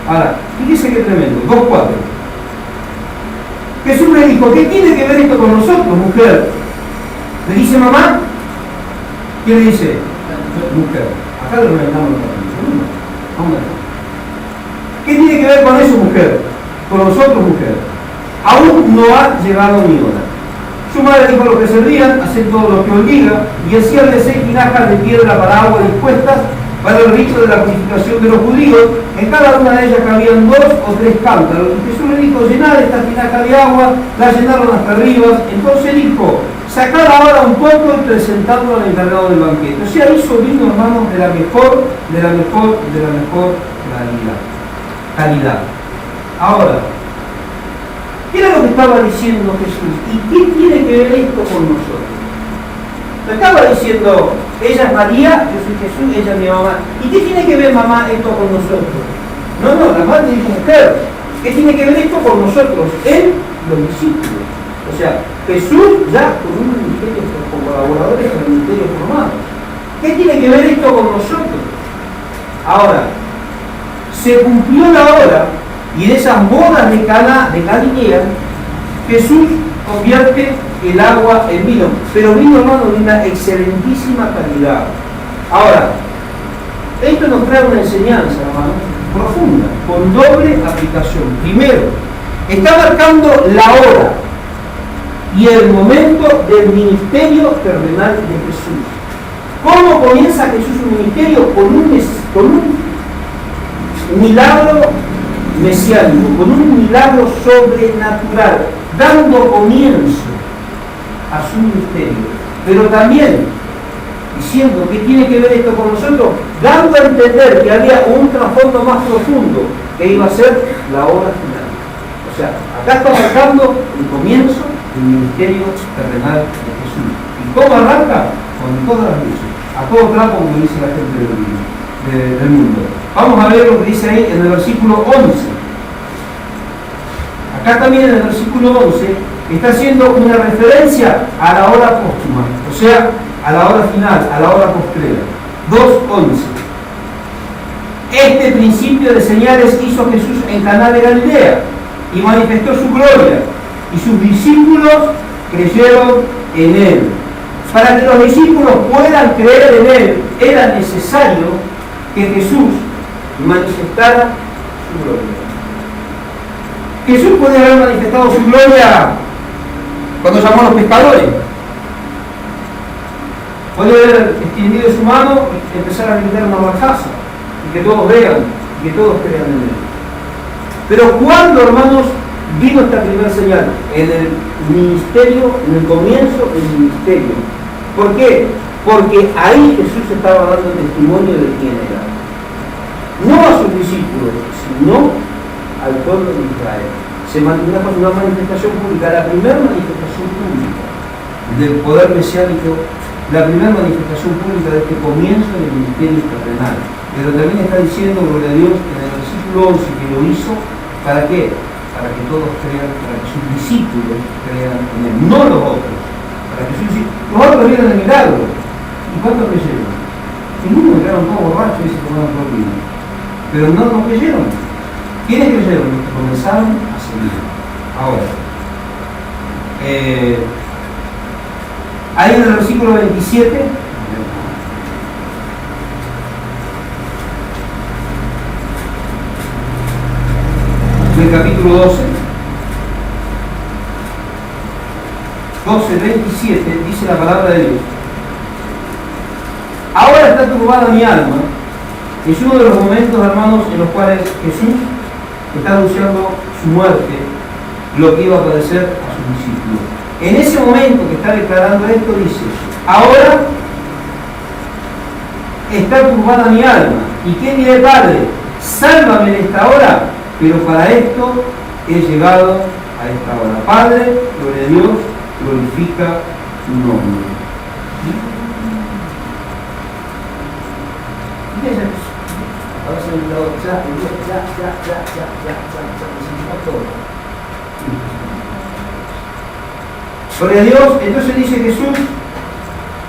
Ahora, fíjese qué tremendo, 2:4. Jesús le dijo, ¿qué tiene que ver esto con nosotros, mujer? Le dice mamá, ¿qué le dice? Mujer. Acá lo reventamos los papeles. Hombre. ¿Qué tiene que ver con eso, mujer? Con nosotros, mujer. Aún no ha llegado mi hora. Su madre dijo a los que servían, haced todo lo que os diga, y hacíanle 6 tinajas de piedra para agua dispuestas para el rito de la purificación de los judíos. En cada una de ellas cabían 2 o 3 cántaros. Y Jesús le dijo, llenad esta tinaja de agua, la llenaron hasta arriba. Entonces dijo, sacad ahora un poco y presentadlo al encargado del banquete. O sea, hizo vino, hermanos, de la mejor calidad. Ahora, ¿qué era lo que estaba diciendo Jesús? ¿Y qué tiene que ver esto con nosotros? No estaba diciendo, ella es María, yo soy Jesús, ella es mi mamá. ¿Y qué tiene que ver, mamá, esto con nosotros? No, la madre dijo, mujer, ¿qué tiene que ver esto con nosotros? Él, los discípulos. O sea, Jesús ya con un ministerio, con colaboradores con el ministerio formado. ¿Qué tiene que ver esto con nosotros? Ahora, se cumplió la hora y en esas bodas de Caná de Galilea, Jesús convierte el agua en vino, pero vino, hermano, de una excelentísima calidad. Ahora, esto nos trae una enseñanza, hermano, profunda, con doble aplicación. Primero, está marcando la hora y el momento del ministerio terrenal de Jesús. ¿Cómo comienza Jesús su ministerio? Con un milagro mesiánico, con un milagro sobrenatural, dando comienzo a su ministerio, pero también diciendo que tiene que ver esto con nosotros, dando a entender que había un trasfondo más profundo, que iba a ser la hora final. O sea, acá está marcando el comienzo del ministerio terrenal de Jesús. ¿Y cómo arranca? Con todas las luces, a todo trapo, como dice la gente del mundo. Vamos a ver lo que dice ahí en el versículo 11. Acá también en el versículo 11 está haciendo una referencia a la hora póstuma, o sea, a la hora final, a la hora postrera. 2:11. Este principio de señales hizo Jesús en Caná de Galilea y manifestó su gloria, y sus discípulos creyeron en él. Para que los discípulos puedan creer en él, era necesario que Jesús manifestara su gloria. Jesús puede haber manifestado su gloria cuando llamó a los pescadores. Puede haber extendido su mano y empezar a gritar una barcaza, y que todos vean, y que todos crean en él. Pero ¿cuándo, hermanos, vino esta primera señal? En el ministerio, en el comienzo del ministerio. ¿Por qué? Porque ahí Jesús estaba dando testimonio de quién era. No a sus discípulos, sino al pueblo de Israel. Se mantuvo una manifestación pública, la primera manifestación pública del poder mesiánico, la primera manifestación pública de este comienzo del ministerio terrenal. Pero también está diciendo, gloria a Dios, en el versículo 11 que lo hizo, ¿para qué? Para que todos crean, para que sus discípulos crean en él, no los otros. Para que sus discípulos, los otros vieron el milagro. ¿Y cuántos creyeron? Ninguno, quedaron todos borrachos y se tomaron todo el vino. Pero no creyeron. ¿Quiénes creyeron? Los que comenzaron a seguir. Ahora, ahí en el versículo 27, del capítulo 12:27, dice la palabra de Dios: ahora está turbada mi alma. Es uno de los momentos, hermanos, en los cuales Jesús está anunciando su muerte, lo que iba a padecer a sus discípulos. En ese momento que está declarando esto, dice: ahora está turbada mi alma. ¿Y qué diré, Padre? Sálvame en esta hora, pero para esto he llegado a esta hora. Padre, gloria a Dios, glorifica tu nombre. Ahora se me olvidó, ya, todo. Gloria a Dios. Entonces dice Jesús: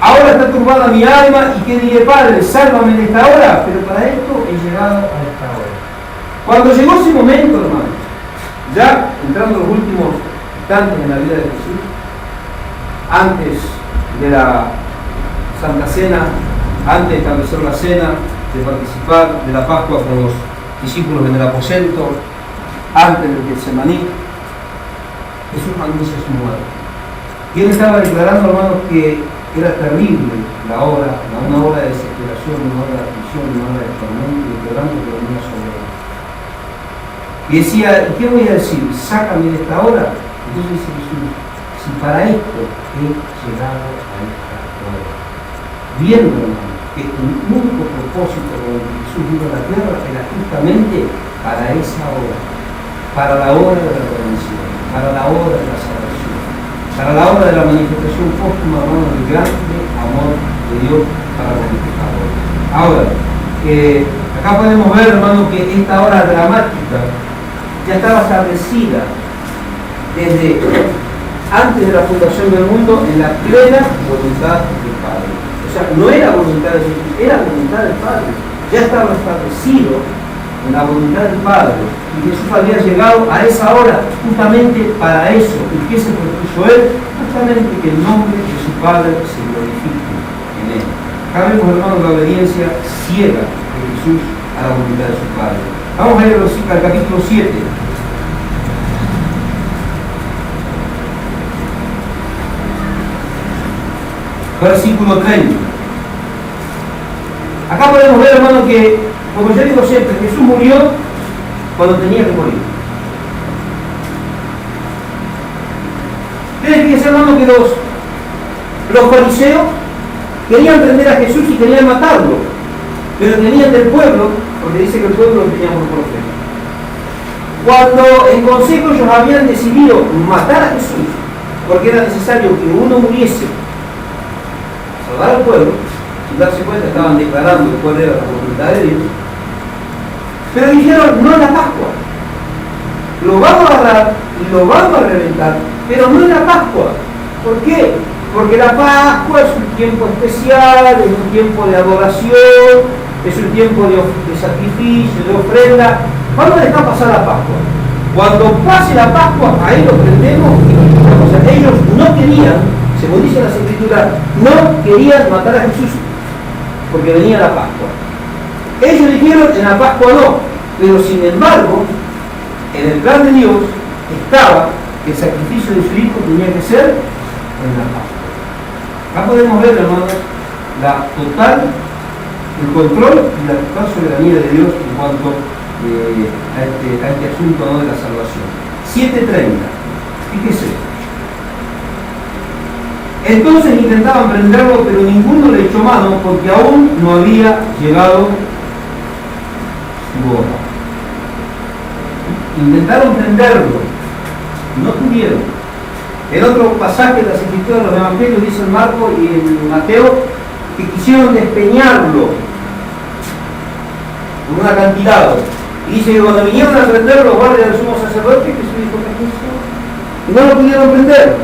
ahora está turbada mi alma, y qué diré, Padre, sálvame en esta hora, pero para esto he llegado a esta hora. Cuando llegó ese momento, hermanos, ya entrando los últimos instantes en la vida de Jesús, antes de de la Santa Cena, antes de establecer la cena, de participar de la Pascua con los discípulos en el aposento, antes del Getsemaní, Jesús anuncia su muerte. Y él estaba declarando, hermanos, que era terrible la hora, una hora de desesperación, una hora de aflicción, una hora de tormento, y declarando que venía sobre él. Y decía, ¿y qué voy a decir? Sácame de esta hora. Entonces dice Jesús, si para esto he llegado a esta hora, viendo, hermanos, que el único propósito con el que Jesús vino a la tierra era justamente para esa hora, para la hora de la redención, para la hora de la salvación, para la hora de la manifestación póstuma, hermano, del grande amor de Dios para con los pecadores. Ahora, acá podemos ver, hermano, que esta hora dramática ya estaba establecida desde antes de la fundación del mundo en la plena voluntad del Padre. O sea, no era voluntad de Jesús, era voluntad del Padre. Ya estaba establecido en la voluntad del Padre. Y Jesús había llegado a esa hora justamente para eso. ¿Y qué se propuso él? Justamente que el nombre de su Padre se glorifique en él. Acá vemos, hermanos, la obediencia ciega de Jesús a la voluntad de su Padre. Vamos a ir al capítulo 7. Versículo 30. Acá podemos ver, hermano, que, como yo digo siempre, Jesús murió cuando tenía que morir. Fíjense, hermano, que los fariseos querían prender a Jesús y querían matarlo, pero tenían del pueblo, porque dice que el pueblo lo tenía por profeta. Cuando en consejo ellos habían decidido matar a Jesús, porque era necesario que uno muriese, salvar al pueblo, sin darse cuenta estaban declarando cuál era la voluntad de Dios, pero dijeron, no en la Pascua, lo vamos a agarrar y lo vamos a reventar, pero no en la Pascua. ¿Por qué? Porque la Pascua es un tiempo especial, es un tiempo de adoración, es un tiempo de sacrificio, de ofrenda. ¿Cuándo deja pasar la Pascua? Cuando pase la Pascua, ahí lo prendemos y lo quitamos. O sea, ellos no querían, según dice las Escrituras, no querían matar a Jesús porque venía la Pascua. Ellos dijeron, en la Pascua no, pero sin embargo, en el plan de Dios estaba que el sacrificio de su hijo tenía que ser en la Pascua. Acá podemos ver, hermanos, el control y la total soberanía de Dios en cuanto a este asunto, ¿no?, de la salvación. 7:30. Fíjese. Entonces intentaban prenderlo, pero ninguno le echó mano porque aún no había llegado su hora. Intentaron prenderlo, no pudieron. En otro pasaje de las Escrituras, los Evangelios, dice en Marcos y en Mateo, que quisieron despeñarlo con un acantilado. Y dice que cuando vinieron a prender los guardias del sumo sacerdote, Jesús dijo, ¿qué es eso? Y no lo pudieron prender,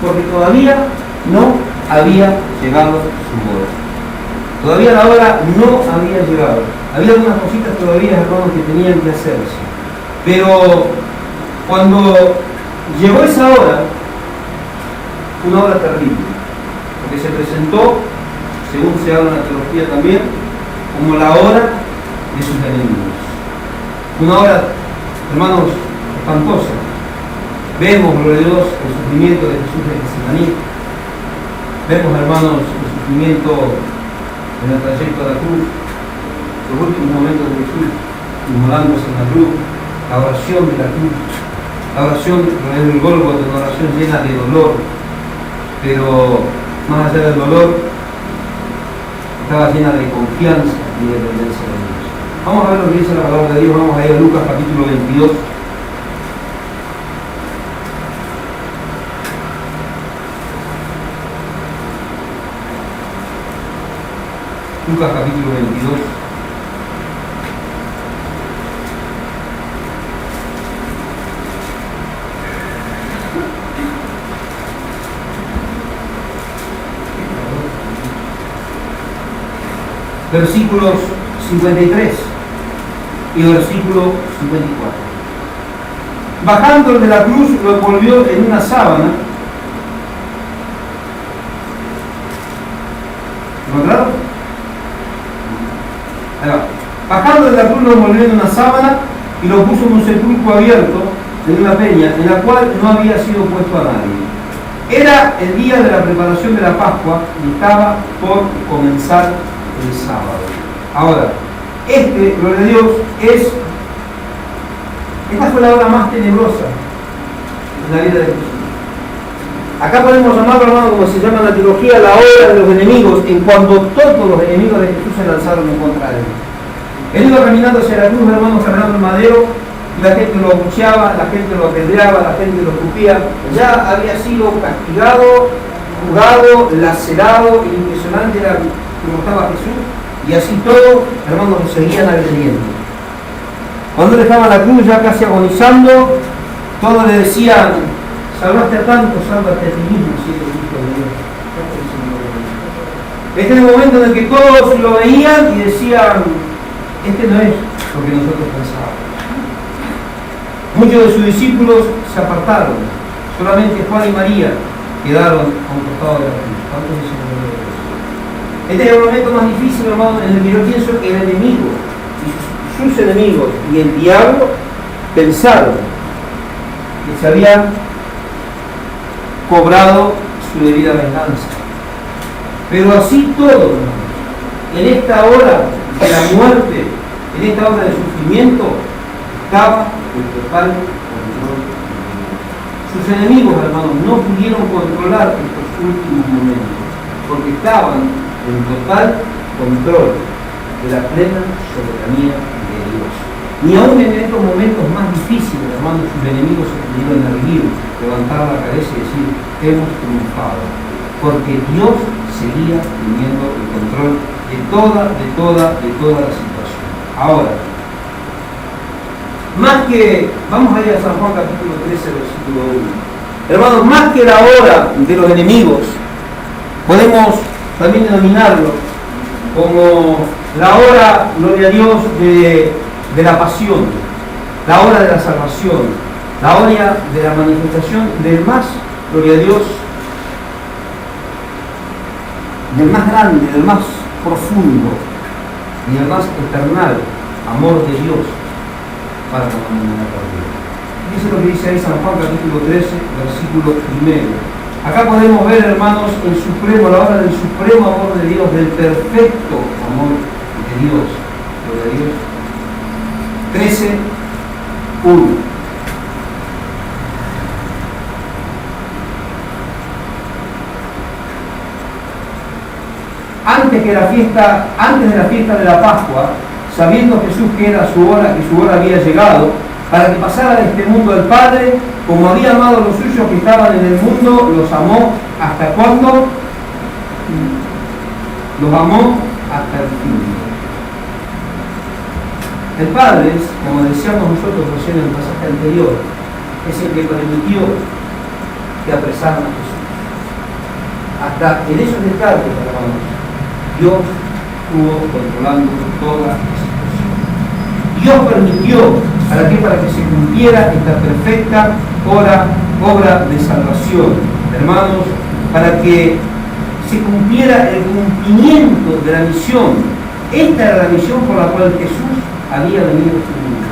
porque todavía no había llegado su hora. Todavía la hora no había llegado. Había algunas cositas todavía, hermanos, que tenían que hacerse. Pero cuando llegó esa hora, fue una hora terrible, porque se presentó, según se habla en la teología también, como la hora de sus enemigos. Una hora, hermanos, espantosa. Vemos, gloria a Dios, el sufrimiento de Jesús en Getsemaní. Vemos, hermanos, el sufrimiento en el trayecto a la cruz, los últimos momentos de Jesús, inmolándose en la cruz, la oración de la cruz, la oración del Gólgota, una oración llena de dolor, pero más allá del dolor, estaba llena de confianza y de dependencia de Dios. Vamos a ver lo que dice la palabra de Dios. Vamos a ir a Lucas capítulo 22. Lucas capítulo 22. Versículos 53 y versículo 54. Bajando de la cruz, lo envolvió en una sábana ¿Encontraron? Ahí va. Bajando de la cruz lo envolvió en una sábana y lo puso en un sepulcro abierto, en una peña, en la cual no había sido puesto a nadie. Era el día de la preparación de la Pascua y estaba por comenzar el sábado. Ahora, gloria a Dios, esta fue la hora más tenebrosa en la vida de Jesús. Acá podemos llamarlo, hermano, como se llama en la teología, la hora de los enemigos, en cuando todos los enemigos de Jesús se lanzaron en contra de él. Él iba caminando hacia la cruz, hermanos, cargando el madero, y la gente lo abucheaba, la gente lo apedreaba, la gente lo escupía. Ya había sido castigado, juzgado, lacerado, y impresionante era como estaba Jesús, y así todo, hermanos, lo seguían agrediendo. Cuando él estaba en la cruz, ya casi agonizando, todos le decían: salvaste a tantos, sálvate a ti mismo, si eres hijo de Dios. Este es el momento en el que todos lo veían y decían: este no es lo que nosotros pensábamos. Muchos de sus discípulos se apartaron, solamente Juan y María quedaron a un costado de la cruz. ¿Cuántos dicen lo de Dios? Este es el momento más difícil, hermano, en el que yo pienso que el enemigo, sus enemigos y el diablo pensaron que se habían cobrado su debida venganza. Pero así todo, hermano, en esta hora de la muerte, en esta hora de sufrimiento, estaba en total control. Sus enemigos, hermanos, no pudieron controlar estos últimos momentos, porque estaban en total control de la plena soberanía de Dios. Ni aún en estos momentos más difíciles, hermanos, sus enemigos se pudieron erguir, levantar la cabeza y decir: hemos triunfado, porque Dios seguía teniendo el control de toda la situación. Ahora, más que, vamos a ir a San Juan capítulo 13, versículo 1. Hermanos, más que la hora de los enemigos, podemos también denominarlo como la hora, gloria a Dios, de la pasión, la hora de la salvación, la hora de la manifestación del más, gloria a Dios, del más grande, del más profundo y del más eternal amor de Dios para con la humanidad. Dice lo que dice ahí San Juan capítulo 13, versículo 1. Acá podemos ver, hermanos, la hora del supremo amor de Dios, del perfecto amor de Dios. Gloria a Dios. 13, 1. Antes de la fiesta de la Pascua, sabiendo Jesús que era su hora, que su hora había llegado, para que pasara de este mundo al Padre, como había amado a los suyos que estaban en el mundo, los amó ¿hasta cuándo? Los amó hasta el fin. El Padre, como decíamos nosotros recién en el pasaje anterior, es el que permitió que apresaran a Jesús. Hasta en esos detalles, hermanos, Dios estuvo controlando toda la situación. Dios permitió, ¿para qué? Para que se cumpliera esta perfecta obra de salvación. Hermanos, para que se cumpliera el cumplimiento de la misión. Esta era la misión por la cual Jesús había venido a este mundo.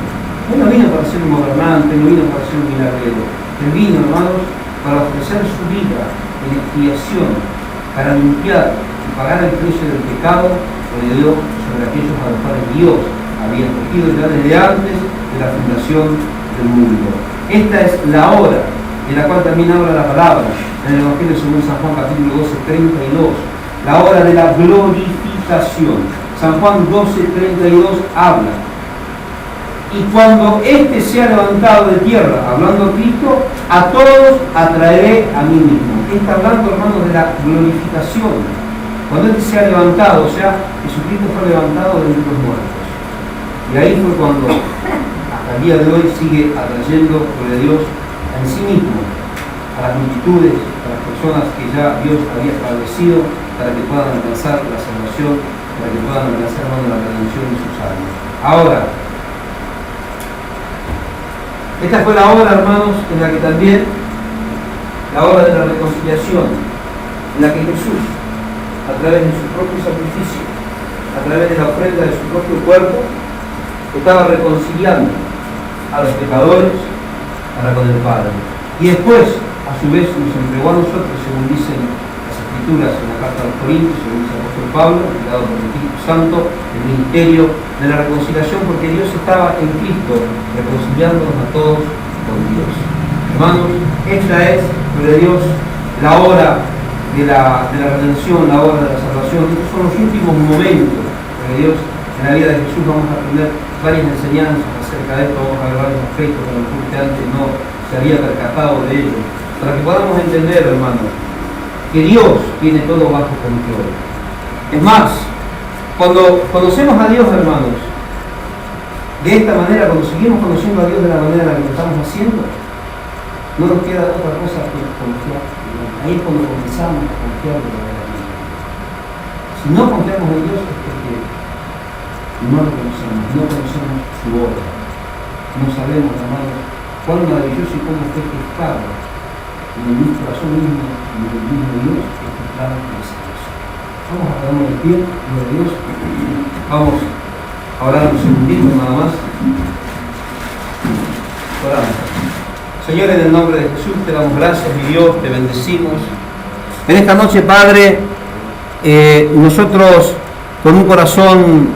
Él no vino para ser un gobernante, no vino para ser un milagrero. Él vino, hermanos, para ofrecer su vida en expiación, para limpiar y pagar el precio del pecado que le dio sobre aquellos a los cuales Dios había escogido ya desde antes de la fundación del mundo. Esta es la hora de la cual también habla la palabra en el Evangelio según San Juan capítulo 12, 32, la hora de la glorificación. San Juan 12, 32 habla: y cuando éste sea levantado de tierra, hablando Cristo, a todos atraeré a mí mismo. Está hablando, hermanos, de la glorificación. Cuando éste sea levantado, o sea, Jesucristo fue levantado de entre los muertos. Y ahí fue cuando, hasta el día de hoy, sigue atrayendo, por Dios, en sí mismo, a las multitudes, a las personas que ya Dios había establecido para que puedan alcanzar la salvación, para que puedan alcanzar, hermanos, la redención de sus almas. Ahora, esta fue la hora, hermanos, en la que también, la hora de la reconciliación, en la que Jesús a través de su propio sacrificio, a través de la ofrenda de su propio cuerpo, estaba reconciliando a los pecadores para con el Padre. Y después, a su vez, nos entregó a nosotros, según dicen las Escrituras en la carta a los Corintios, según dice el apóstol Pablo, dado por el Espíritu Santo, el ministerio de la reconciliación, porque Dios estaba en Cristo reconciliándonos a todos con Dios. Hermanos, esta es, gloria a Dios, la hora de la redención, la hora de la salvación. Estos son los últimos momentos, gloria a Dios, en la vida de Jesús. Vamos a aprender varias enseñanzas acerca de esto, vamos a ver varios aspectos que a lo mejor usted antes no se había percatado de ello, para que podamos entender, hermanos, que Dios tiene todo bajo control. Es más, cuando conocemos a Dios, hermanos, de esta manera, cuando seguimos conociendo a Dios de la manera en la que lo estamos haciendo, no nos queda otra cosa que confiar. Ahí es cuando comenzamos a confiar verdaderamente. Si no confiamos en Dios es porque no lo conocemos, no conocemos su obra. No sabemos, hermanos, cuán maravilloso y cómo fue gestado en el corazón mismo y en el mismo Dios que gestado en esa cosa. Vamos a quedarnos de pie, gloria a Dios. Vamos a orar un segundito nada más. Oramos. Señor, en el nombre de Jesús te damos gracias, mi Dios, te bendecimos. En esta noche, Padre, nosotros con un corazón